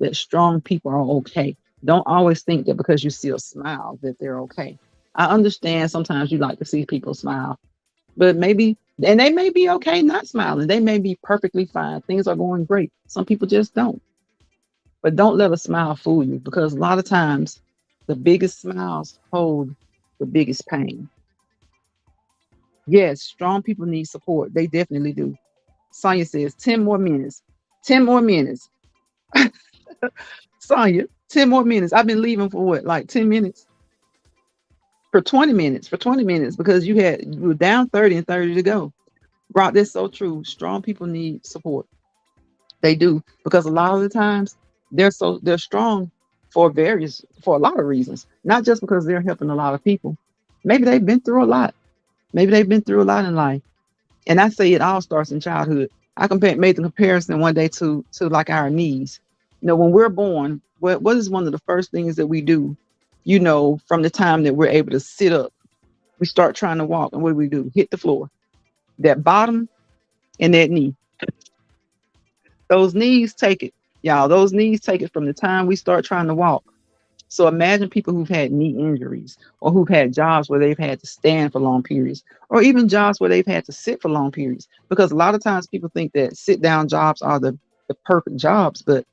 that strong people are okay. Don't always think that because you see a smile that they're okay. I understand sometimes you like to see people smile, but maybe, and they may be okay not smiling. They may be perfectly fine. Things are going great. Some people just don't. But don't let a smile fool you, because a lot of times the biggest smiles hold the biggest pain. Yes, strong people need support. They definitely do. Sonya says 10 more minutes. 10 more minutes. Sonya, 10 more minutes. I've been leaving for what, like 10 minutes? For 20 minutes. For 20 minutes, because you were down 30 and 30 to go. Rock, that's so true. Strong people need support. They do, because a lot of the times they're strong for a lot of reasons, not just because they're helping a lot of people. Maybe they've been through a lot. Maybe they've been through a lot in life. And I say it all starts in childhood. Made the comparison one day to like our knees. When we're born, what is one of the first things that we do? From the time that we're able to sit up, we start trying to walk, and what do we do? Hit the floor. That bottom and that knee. Those knees take it, y'all. Those knees take it from the time we start trying to walk. So imagine people who've had knee injuries, or who've had jobs where they've had to stand for long periods, or even jobs where they've had to sit for long periods. Because a lot of times people think that sit down jobs are the perfect jobs, but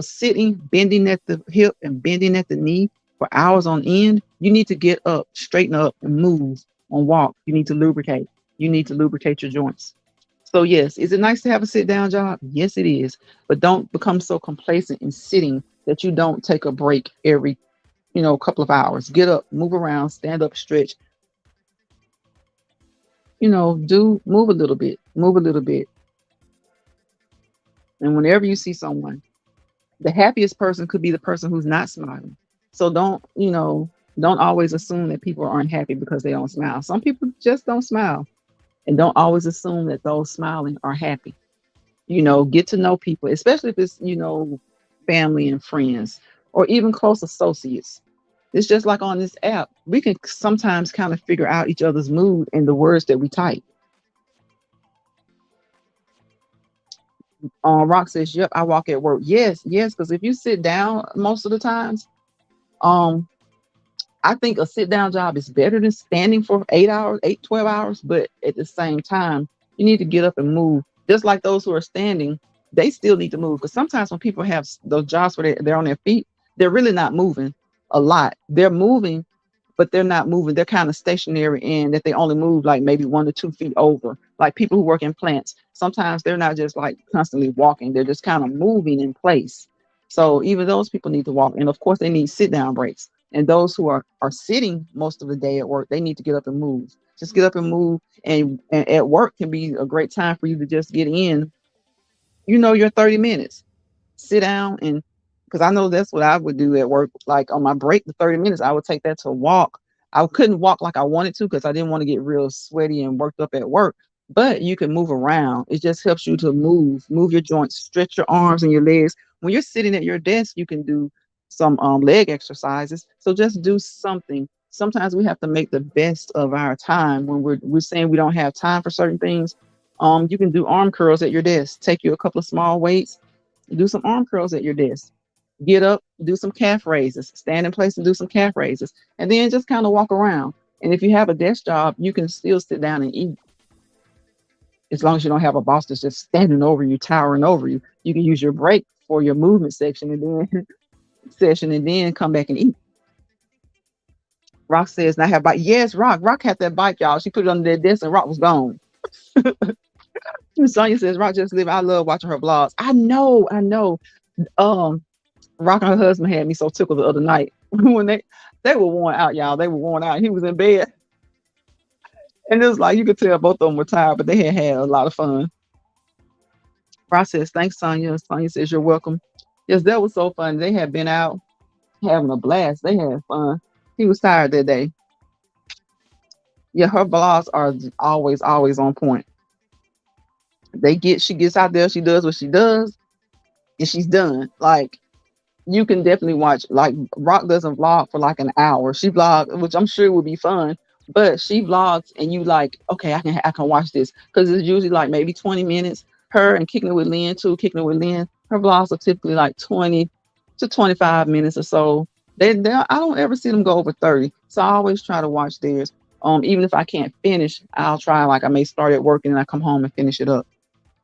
sitting, bending at the hip and bending at the knee for hours on end, you need to get up, straighten up, and move and walk. You need to lubricate. You need to lubricate your joints. So yes, is it nice to have a sit down job? Yes, it is. But don't become so complacent in sitting that you don't take a break every, couple of hours. Get up, move around, stand up, stretch, do move a little bit, move a little bit. And whenever you see someone, the happiest person could be the person who's not smiling. So don't always assume that people aren't happy because they don't smile. Some people just don't smile. And don't always assume that those smiling are happy. Get to know people, especially if it's, family and friends, or even close associates. It's just like on this app, we can sometimes kind of figure out each other's mood in the words that we type. Rock says, yep, I walk at work. Yes, yes, because if you sit down most of the times, um, I think a sit down job is better than standing for 8 hours, 12 hours. But at the same time, you need to get up and move. Just like those who are standing, they still need to move. Because sometimes when people have those jobs where they're on their feet, they're really not moving. a lot. They're moving, but they're not moving. They're kind of stationary in that they only move like maybe 1 to 2 feet over. Like people who work in plants, sometimes they're not just like constantly walking, they're just kind of moving in place. So even those people need to walk. And of course, they need sit down breaks. And those who are sitting most of the day at work, they need to get up and move. Just get up and move. And at work can be a great time for you to just get in, your 30 minutes. Sit down and because I know that's what I would do at work. Like on my break, the 30 minutes, I would take that to walk. I couldn't walk like I wanted to because I didn't want to get real sweaty and worked up at work. But you can move around. It just helps you to move your joints, stretch your arms and your legs. When you're sitting at your desk, you can do some leg exercises. So just do something. Sometimes we have to make the best of our time when we're saying we don't have time for certain things. You can do arm curls at your desk. Take you a couple of small weights, do some arm curls at your desk. Get up, do some calf raises, stand in place and do some calf raises, and then just kind of walk around. And if you have a desk job, you can still sit down and eat as long as you don't have a boss that's just standing over you, towering over you. You can use your break for your movement section and then come back and eat. Rock says, "Now have bike." Yes, Rock had that bike, y'all. She put it on their desk and Rock was gone. Sonya says, "Rock just live." I love watching her blogs. I know, I know. Um, Rock and her husband had me so tickled the other night when they were worn out, y'all. They were worn out. He was in bed, and it was like you could tell both of them were tired, but they had a lot of fun. Rock says, "Thanks, Sonya." Sonya says, "You're welcome." Yes, that was so fun. They had been out having a blast. They had fun. He was tired that day. Yeah, her blogs are always, always on point. She gets out there, she does what she does, and she's done. Like you can definitely watch. Like Rock doesn't vlog for like an hour. She vlogs, which I'm sure would be fun, but she vlogs and you like, okay, I can watch this because it's usually like maybe 20 minutes. Her and Kicking It With Lynn too, Kicking It With Lynn. Her vlogs are typically like 20 to 25 minutes or so. I don't ever see them go over 30. So I always try to watch theirs. Even if I can't finish, I'll try. Like I may start at work and then I come home and finish it up,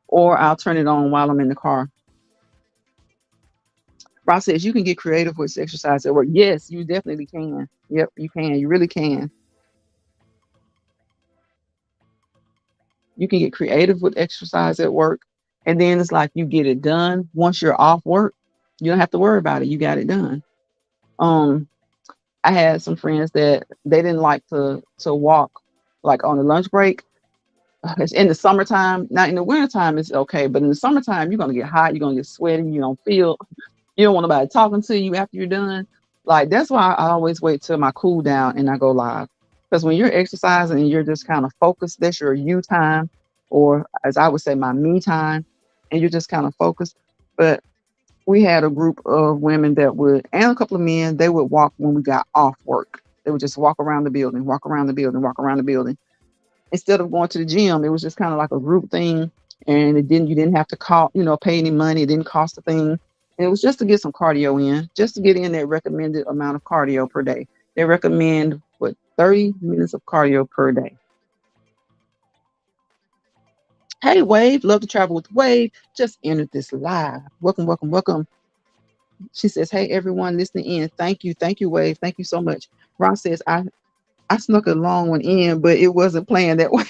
or I'll turn it on while I'm in the car. Ross says you can get creative with exercise at work. Yes, you definitely can. Yep, you can. You really can. You can get creative with exercise at work. And then it's like you get it done. Once you're off work, you don't have to worry about it. You got it done. Um, I had some friends that they didn't like to walk like on the lunch break. It's in the summertime. Not in the wintertime, it's okay. But in the summertime, you're gonna get hot, you're gonna get sweaty, you don't want nobody talking to you after you're done. Like that's why I always wait till my cool down and I go live. Because when you're exercising and you're just kind of focused, that's your you time, or as I would say, my me time, and you're just kind of focused. But we had a group of women that would, and a couple of men, they would walk when we got off work. They would just walk around the building, walk around the building, walk around the building. Instead of going to the gym, it was just kind of like a group thing. And you didn't have to call, pay any money. It didn't cost a thing. And it was just to get some cardio in, just to get in that recommended amount of cardio per day. They recommend 30 minutes of cardio per day. Hey, Wave, love to travel with Wave. Just entered this live. Welcome, welcome, welcome. She says, "Hey, everyone listening in. Thank you, Wave. Thank you so much." Ron says, I snuck a long one in, but it wasn't planned that way.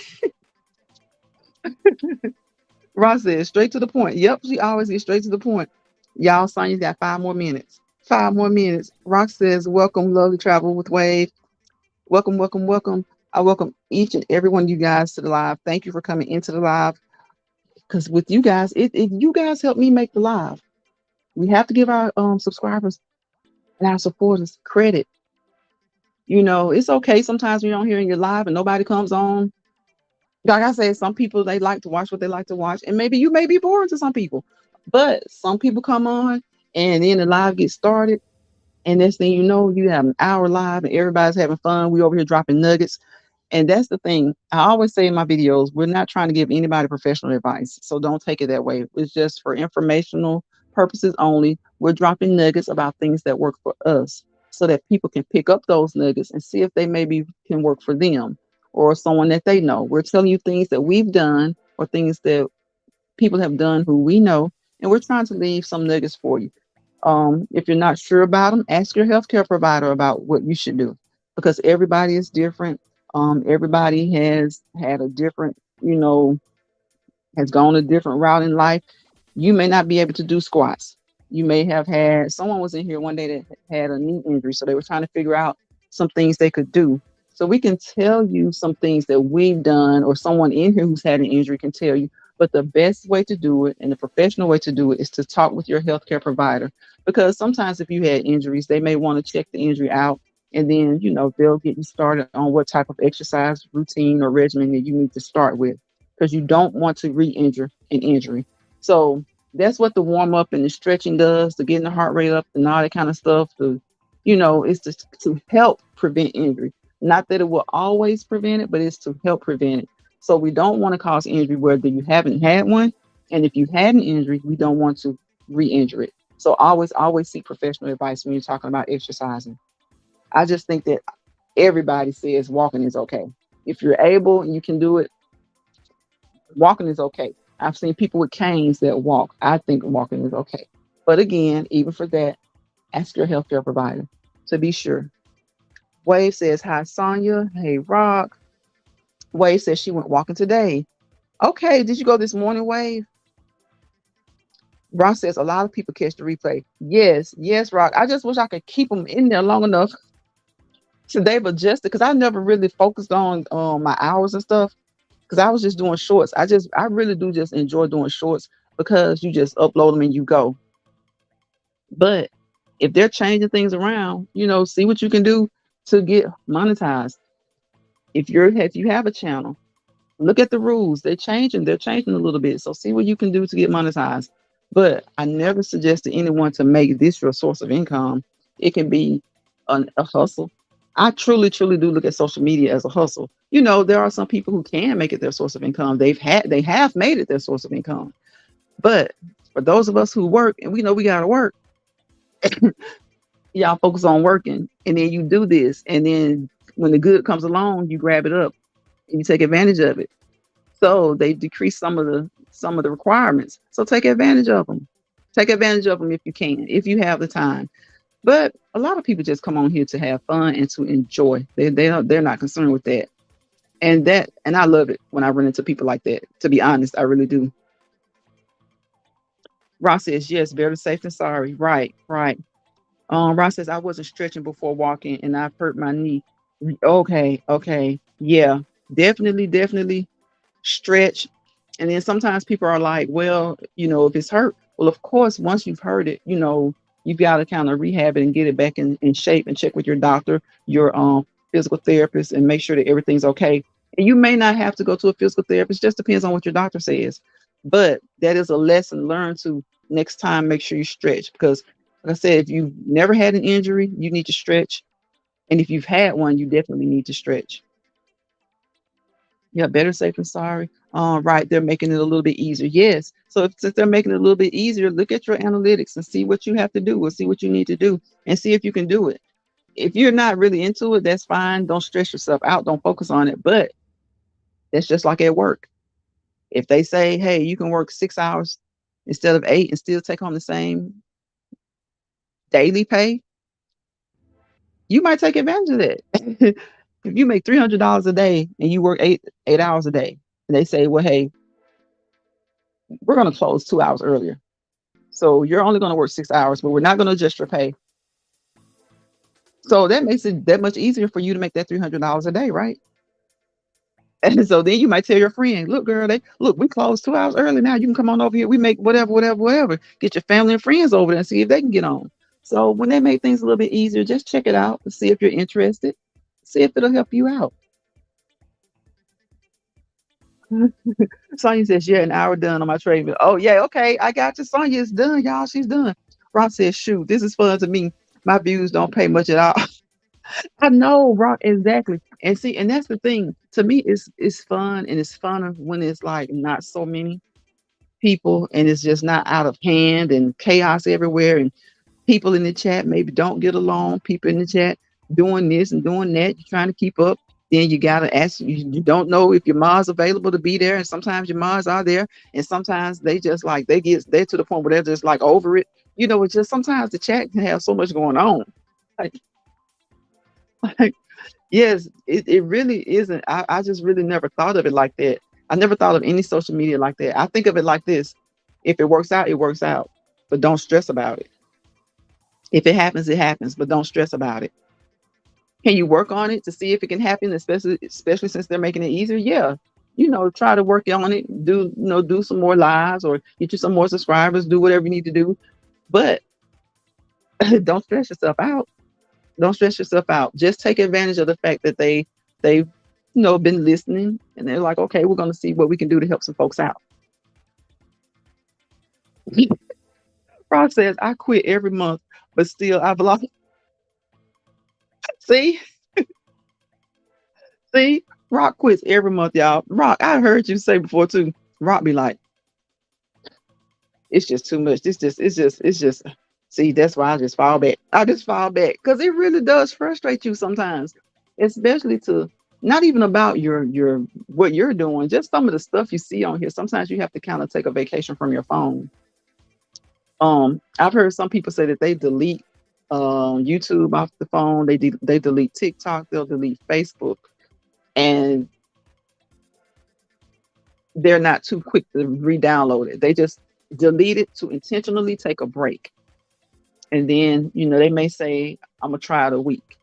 Ron says, "Straight to the point." Yep, she always gets straight to the point. Y'all, Sonya's got 5 more minutes. 5 more minutes. Rock says, "Welcome, love to travel with Wave." Welcome, welcome, welcome. I welcome each and every one of you guys to the live. Thank you for coming into the live. Because with you guys, you guys help me make the live. We have to give our subscribers and our supporters credit. It's okay sometimes when you're on here and you're live and nobody comes on. Like I said, some people they like to watch what they like to watch, and maybe you may be boring to some people, but some people come on and then the live gets started, and next thing you know, you have an hour live and everybody's having fun. We over here dropping nuggets. And that's the thing. I always say in my videos, we're not trying to give anybody professional advice. So don't take it that way. It's just for informational purposes only. We're dropping nuggets about things that work for us so that people can pick up those nuggets and see if they maybe can work for them or someone that they know. We're telling you things that we've done or things that people have done who we know, and we're trying to leave some nuggets for you. If you're not sure about them, ask your healthcare provider about what you should do, because everybody is different. Everybody has had a different, has gone a different route in life. You may not be able to do squats. You may have had someone was in here one day that had a knee injury, so they were trying to figure out some things they could do. So we can tell you some things that we've done, or someone in here who's had an injury can tell you. But the best way to do it and the professional way to do it is to talk with your healthcare provider, because sometimes if you had injuries, they may want to check the injury out, and then they'll get you started on what type of exercise routine or regimen that you need to start with, because you don't want to re-injure an injury. So that's what the warm up and the stretching does, to getting the heart rate up and all that kind of stuff. Is to help prevent injury. Not that it will always prevent it, but it's to help prevent it. So we don't want to cause injury whether you haven't had one, and if you had an injury, we don't want to re-injure it. So always seek professional advice when you're talking about exercising. I just think that everybody says walking is okay. If you're able and you can do it, walking is okay. I've seen people with canes that walk. I think walking is okay. But again, even for that, ask your healthcare provider to be sure. Wave says, hi, Sonia. Hey, Rock. Wave says she went walking today. Okay, did you go this morning, Wave? Rock says, a lot of people catch the replay. Yes, Rock. I just wish I could keep them in there long enough so they've adjusted, because I never really focused on my hours and stuff, because I was just doing shorts. I really do just enjoy doing shorts, because you just upload them and you go. But if they're changing things around, see what you can do to get monetized. If you have a channel, look at the rules. They're changing a little bit. So see what you can do to get monetized. But I never suggest to anyone to make this your source of income. It can be a hustle. I truly, truly do look at social media as a hustle. There are some people who can make it their source of income. They have made it their source of income. But for those of us who work, and we know we gotta work, y'all focus on working, and then you do this, and then when the good comes along, you grab it up and you take advantage of it. So they decrease some of the requirements. So take advantage of them. Take advantage of them if you can, if you have the time. But a lot of people just come on here to have fun and to enjoy. They're not concerned with that. And I love it when I run into people like that. To be honest, I really do. Ross says, yes, better safe than sorry. Right, right. Ross says, I wasn't stretching before walking and I've hurt my knee. Okay, okay. Yeah, definitely stretch. And then sometimes people are like, well, if it's hurt, well, of course, once you've heard it, you've got to kind of rehab it and get it back in shape, and check with your doctor, your physical therapist, and make sure that everything's okay. And you may not have to go to a physical therapist, just depends on what your doctor says. But that is a lesson learned to next time make sure you stretch, because like I said, if you've never had an injury, you need to stretch. And if you've had one, you definitely need to stretch. Yeah, better safe than sorry. Right, they're making it a little bit easier. Yes. So since they're making it a little bit easier, look at your analytics and see what you have to do, or see what you need to do, and see if you can do it. If you're not really into it, that's fine. Don't stress yourself out. Don't focus on it. But that's just like at work. If they say, hey, you can work 6 hours instead of 8 and still take home the same daily pay, you might take advantage of that. If you make $300 a day and you work eight hours a day, and they say, well, hey, we're going to close 2 hours earlier, so you're only going to work 6 hours, but we're not going to adjust your pay. So that makes it that much easier for you to make that $300 a day, right? And so then you might tell your friend, look, girl, we closed 2 hours early. Now you can come on over here. We make whatever. Get your family and friends over there and see if they can get on. So when they make things a little bit easier, just check it out and see if you're interested. See if it'll help you out. Sonya says, yeah, an hour done on my treadmill. Oh, yeah, okay. I got you. Sonya is done, y'all. She's done. Rob says, shoot, this is fun to me. My views don't pay much at all. I know, Rock, exactly. And see, and that's the thing. To me, it's fun, and it's funner when it's like not so many people, and it's just not out of hand and chaos everywhere, and people in the chat maybe don't get along. People in the chat doing this and doing that. You're trying to keep up. Then you gotta ask. You don't know if your mom's available to be there, and sometimes your moms are there, and sometimes they just like they're to the point where they're just like over it. It's just sometimes the chat can have so much going on. Like, like yes, it really isn't. I just really never thought of it like that. I never thought of any social media like that. I think of it like this: if it works out, it works out, but don't stress about it. If it happens, it happens, but don't stress about it. Can you work on it to see if it can happen, especially since they're making it easier? Yeah. Try to work on it, do some more lives or get you some more subscribers, do whatever you need to do. But don't stress yourself out. Don't stress yourself out. Just take advantage of the fact that they've been listening and they're like, okay, we're gonna see what we can do to help some folks out. Rock says, I quit every month, but still I've lost. See, see, Rock quits every month, y'all. Rock, I heard you say before too. Rock be like, it's just too much. It's just. See, that's why I just fall back. I just fall back because it really does frustrate you sometimes, especially to not even about your what you're doing, just some of the stuff you see on here. Sometimes you have to kind of take a vacation from your phone. I've heard some people say that they delete YouTube off the phone. They delete TikTok. They'll delete Facebook, and they're not too quick to re-download it. They just delete it to intentionally take a break. And then, they may say, I'm gonna try it a week.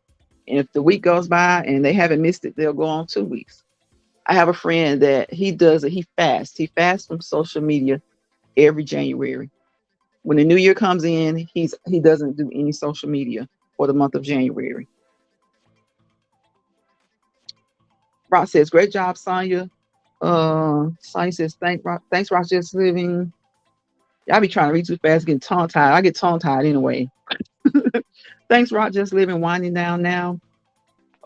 And if the week goes by and they haven't missed it, they'll go on 2 weeks. I have a friend that he does it, he fasts. He fasts from social media every January. When the new year comes in, he doesn't do any social media for the month of January. Rock says, great job, Sonya. Sonya says, thanks, Rock, just living. I be trying to read too fast, getting tongue tied. I get tongue tied anyway. Thanks, Rock, just living, winding down now.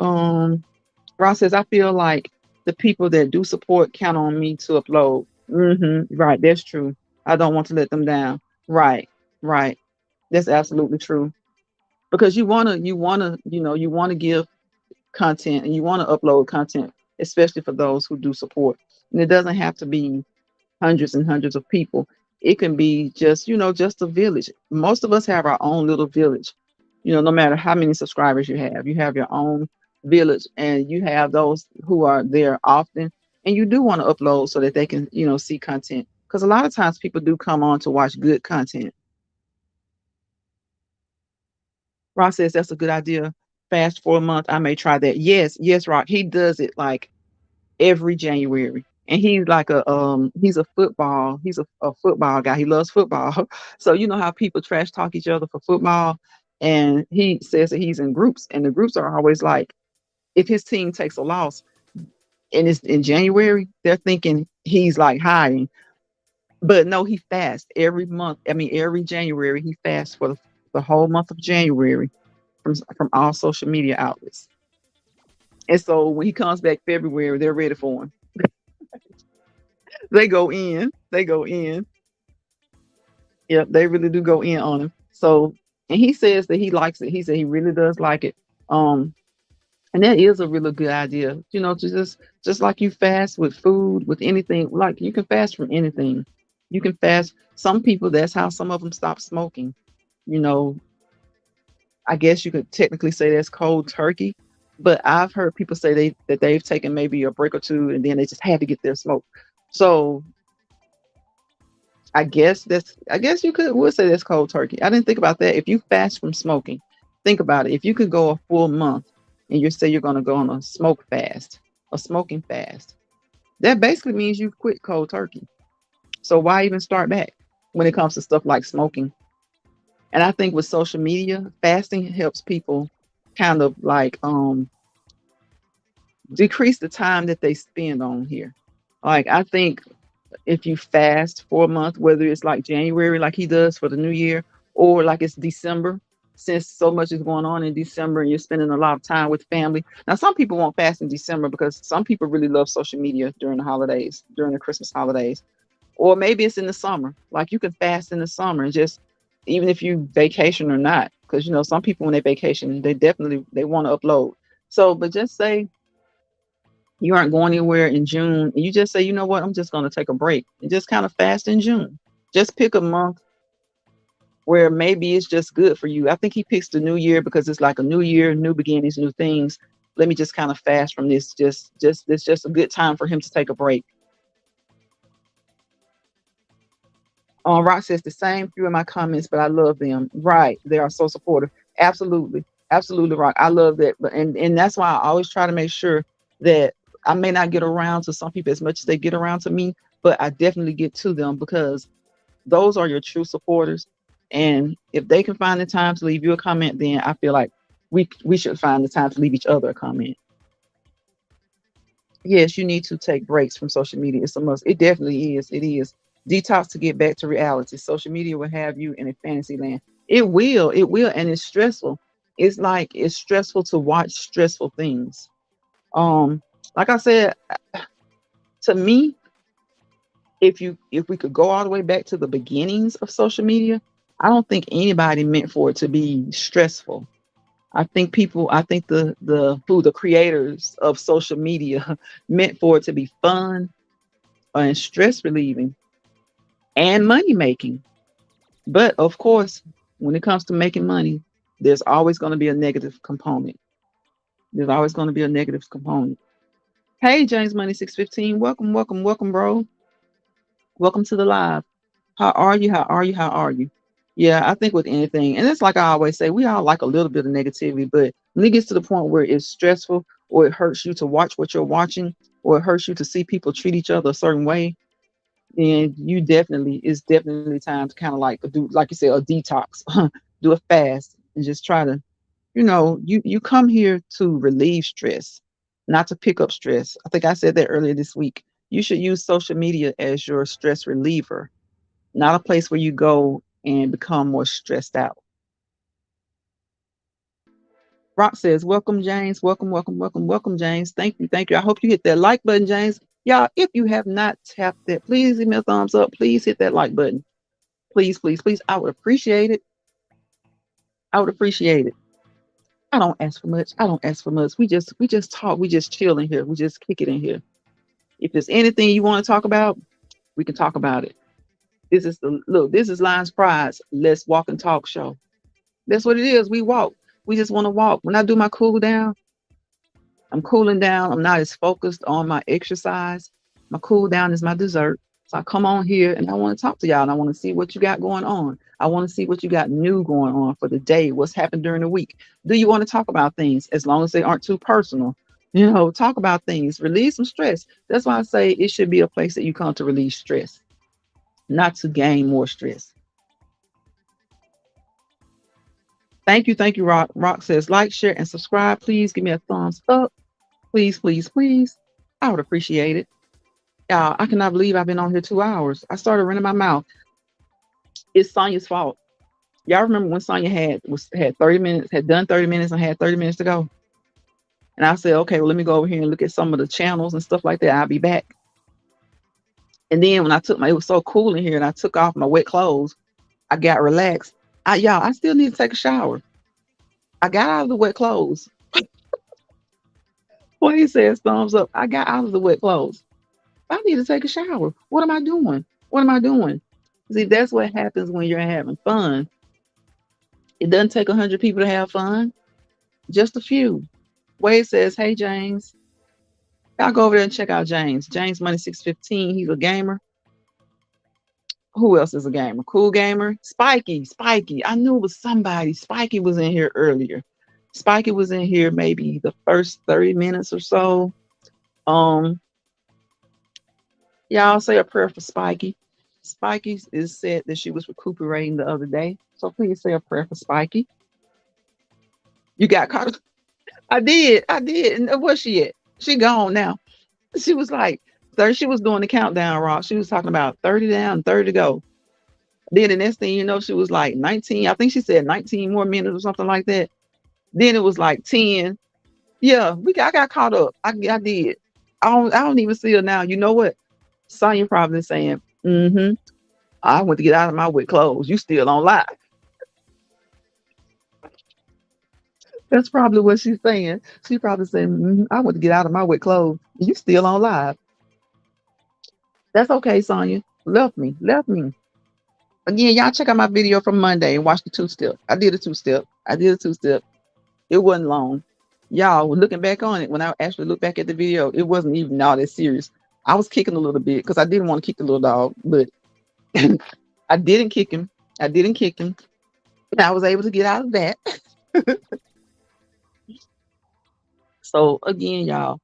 Ross says, I feel like the people that do support count on me to upload. Right, that's true. I don't want to let them down. Right, right. That's absolutely true. Because you wanna give content and you want to upload content, especially for those who do support. And it doesn't have to be hundreds and hundreds of people. It can be just a village. Most of us have our own little village. No matter how many subscribers you have your own village, and you have those who are there often, and you do want to upload so that they can, see content. Because a lot of times people do come on to watch good content. Ross says that's a good idea. Fast for a month. I may try that. Yes, yes, Rock. He does it like every January. And he's a football guy. He loves football. So you know how people trash talk each other for football. And he says that he's in groups, and the groups are always like, if his team takes a loss and it's in January, they're thinking he's like hiding. But no, he fasts every month. I mean, every January he fasts for the whole month of January from all social media outlets. And so when he comes back February, they're ready for him. They go in. They go in. Yep, they really do go in on him. So, and he says that he likes it. He said he really does like it. Um, and that is a really good idea. To just like you fast with food, with anything, like you can fast from anything. You can fast. Some people, that's how some of them stop smoking. You know, I guess you could technically say that's cold turkey, but I've heard people say that they've taken maybe a break or two and then they just had to get their smoke. So I guess you would say that's cold turkey. I didn't think about that. If you fast from smoking, think about it. If you could go a full month and you say you're going to go on a smoke fast, a smoking fast, that basically means you quit cold turkey. So why even start back when it comes to stuff like smoking? And I think with social media, fasting helps people kind of like decrease the time that they spend on here. Like I think if you fast for a month, whether it's like January, like he does for the new year, or like it's December, since so much is going on in December and you're spending a lot of time with family. Now, some people won't fast in December because some people really love social media during the holidays, during the Christmas holidays, or maybe it's in the summer. Like you can fast in the summer and just, even if you vacation or not, because some people when they vacation, they want to upload. So, but just say you aren't going anywhere in June, and you just say, you know what, I'm just going to take a break and just kind of fast in June. Just pick a month where maybe it's just good for you. I think he picks the new year because it's like a new year, new beginnings, new things. Let me just kind of fast from this. Just it's just a good time for him to take a break. Rock says the same few in my comments, but I love them. Right. They are so supportive. Absolutely. Absolutely, Rock. I love that. But and that's why I always try to make sure that I may not get around to some people as much as they get around to me, but I definitely get to them because those are your true supporters. And if they can find the time to leave you a comment, then I feel like we should find the time to leave each other a comment. Yes, you need to take breaks from social media. It's a must. It definitely is. It is. Detox to get back to reality. Social media will have you in a fantasy land. It will. It will. And it's stressful. It's like it's stressful to watch stressful things. Um, like I said, to me, if we could go all the way back to the beginnings of social media, I don't think anybody meant for it to be stressful. I think the creators of social media meant for it to be fun and stress relieving and money making. But of course, when it comes to making money, there's always going to be a negative component. There's always going to be a negative component. Hey, James Money 615, welcome, welcome, welcome, bro. Welcome to the live. How are you? How are you? How are you? Yeah, I think with anything, and it's like I always say, we all like a little bit of negativity, but when it gets to the point where it's stressful or it hurts you to watch what you're watching, or it hurts you to see people treat each other a certain way, then it's definitely time to kind of like do, like you said, a detox, do a fast, and just try to, you come here to relieve stress, not to pick up stress. I think I said that earlier this week. You should use social media as your stress reliever, not a place where you go and become more stressed out. Rock says, welcome, James. Welcome, welcome, welcome, welcome, James. Thank you, thank you. I hope you hit that like button, James. Y'all, if you have not tapped that, please give me a thumbs up. Please hit that like button. Please, please, please. I would appreciate it. I would appreciate it. I don't ask for much. I don't ask for much. We just talk. We just chill in here. We just kick it in here. If there's anything you want to talk about, we can talk about it. This is Lions Prize. Let's walk and talk show. That's what it is. We walk. We just want to walk. When I do my cool down, I'm cooling down. I'm not as focused on my exercise. My cool down is my dessert. So I come on here and I want to talk to y'all and I want to see what you got going on. I want to see what you got new going on for the day, what's happened during the week. Do you want to talk about things as long as they aren't too personal? Talk about things, release some stress. That's why I say it should be a place that you come to release stress, not to gain more stress. Thank you, Rock. Rock says like, share, and subscribe. Please give me a thumbs up. Please, please, please. I would appreciate it. I cannot believe I've been on here 2 hours. I started running my mouth. It's Sonia's fault. Y'all remember when Sonia had 30 minutes, had done 30 minutes and had 30 minutes to go? And I said, okay, well, let me go over here and look at some of the channels and stuff like that. I'll be back. And then when it was so cool in here and I took off my wet clothes, I got relaxed. I still need to take a shower. I got out of the wet clothes. Well, he says thumbs up. I got out of the wet clothes. I need to take a shower. What am I doing? What am I doing? See, that's what happens when you're having fun. It doesn't take 100 people to have fun, just a few. Wade says, hey, James. Y'all go over there and check out James. James Money 615. He's a gamer. Who else is a gamer? Cool gamer. Spiky. I knew it was somebody. Spiky was in here earlier. Spiky was in here maybe the first 30 minutes or so. Y'all say a prayer for Spiky. Spiky is said that she was recuperating the other day. So please say a prayer for Spiky. You got caught. I did. And where's she at? She gone now. She was like, she was doing the countdown, Rock. She was talking about 30 down, 30 to go. Then the next thing you know, she was like 19. I think she said 19 more minutes or something like that. Then it was like 10. Yeah, I got caught up. I did. I don't even see her now. You know what? Sonya probably saying, I went to get out of my wet clothes. You still on live. That's probably what she's saying. She probably saying, I went to get out of my wet clothes. You still on live. That's okay, Sonya. Left me. Again, y'all check out my video from Monday and watch the two step. I did a two step. I did a two step. It wasn't long. Y'all, looking back on it, when I actually look back at the video, it wasn't even all that serious. I was kicking a little bit because I didn't want to kick the little dog, but I didn't kick him. I didn't kick him. And I was able to get out of that. So again, y'all,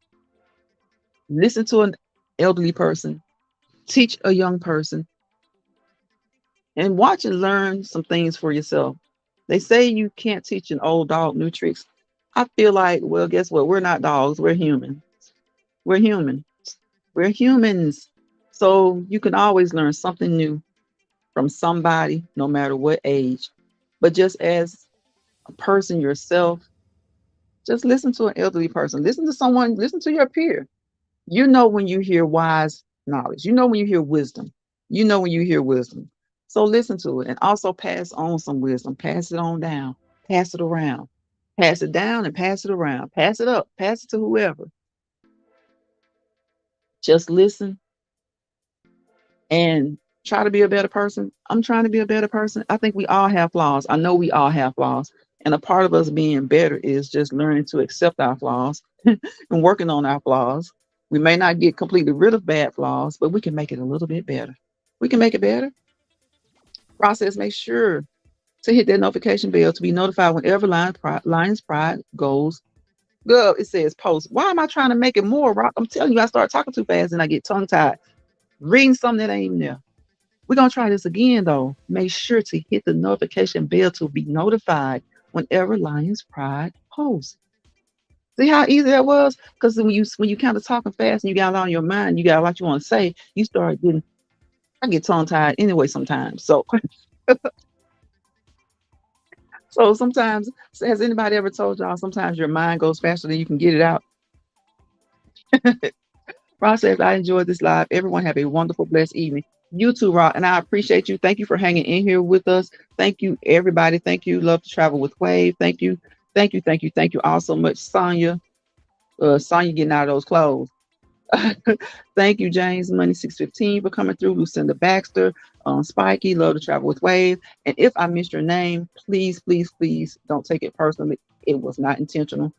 listen to an elderly person, teach a young person, and watch and learn some things for yourself. They say you can't teach an old dog new tricks. I feel like, well, guess what? We're not dogs. We're human. We're human. We're humans. So you can always learn something new from somebody, no matter what age. But just as a person yourself, just listen to an elderly person. Listen to someone, listen to your peer. You know when you hear wise knowledge. You know when you hear wisdom. You know when you hear wisdom. So listen to it and also pass on some wisdom. Pass it on down. Pass it around. Pass it down and pass it around. Pass it up. Pass it to whoever. Just listen and try to be a better person. I'm trying to be a better person. I think we all have flaws. I know we all have flaws. And a part of us being better is just learning to accept our flaws and working on our flaws. We may not get completely rid of bad flaws, but we can make it a little bit better. We can make it better. Process, make sure to hit that notification bell to be notified whenever Lions Pride goes. Girl, it says post. Why am I trying to make it more, Rock? I'm telling you, I start talking too fast and I get tongue tied. Reading something that ain't even there. We're going to try this again, though. Make sure to hit the notification bell to be notified whenever Lions Pride posts. See how easy that was? Because when you kind of talking fast and you got a lot on your mind, you got a lot you want to say, you start getting, I get tongue tied anyway sometimes. So, so sometimes, has anybody ever told y'all sometimes your mind goes faster than you can get it out? Process, I enjoyed this live. Everyone have a wonderful, blessed evening. You too, Rock, and I appreciate you. Thank you for hanging in here with us. Thank you, everybody. Thank you. Love to travel with Wave. Thank you. Thank you. Thank you. Thank you all so much, Sonya. Sonya getting out of those clothes. Thank you, James Money 615 for coming through. Lucinda Baxter, Spiky, love to travel with Wave. And if I missed your name, please, please, please don't take it personally. It was not intentional.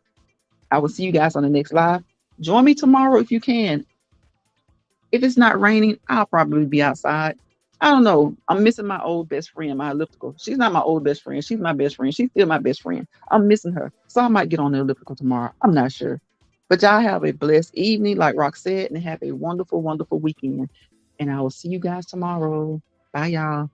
I will see you guys on the next live. Join me tomorrow if you can. If it's not raining, I'll probably be outside. I don't know. I'm missing my old best friend, my elliptical. She's not my old best friend. She's my best friend. She's still my best friend. I'm missing her. So I might get on the elliptical tomorrow. I'm not sure. But y'all have a blessed evening, like Rock said, and have a wonderful, wonderful weekend. And I will see you guys tomorrow. Bye, y'all.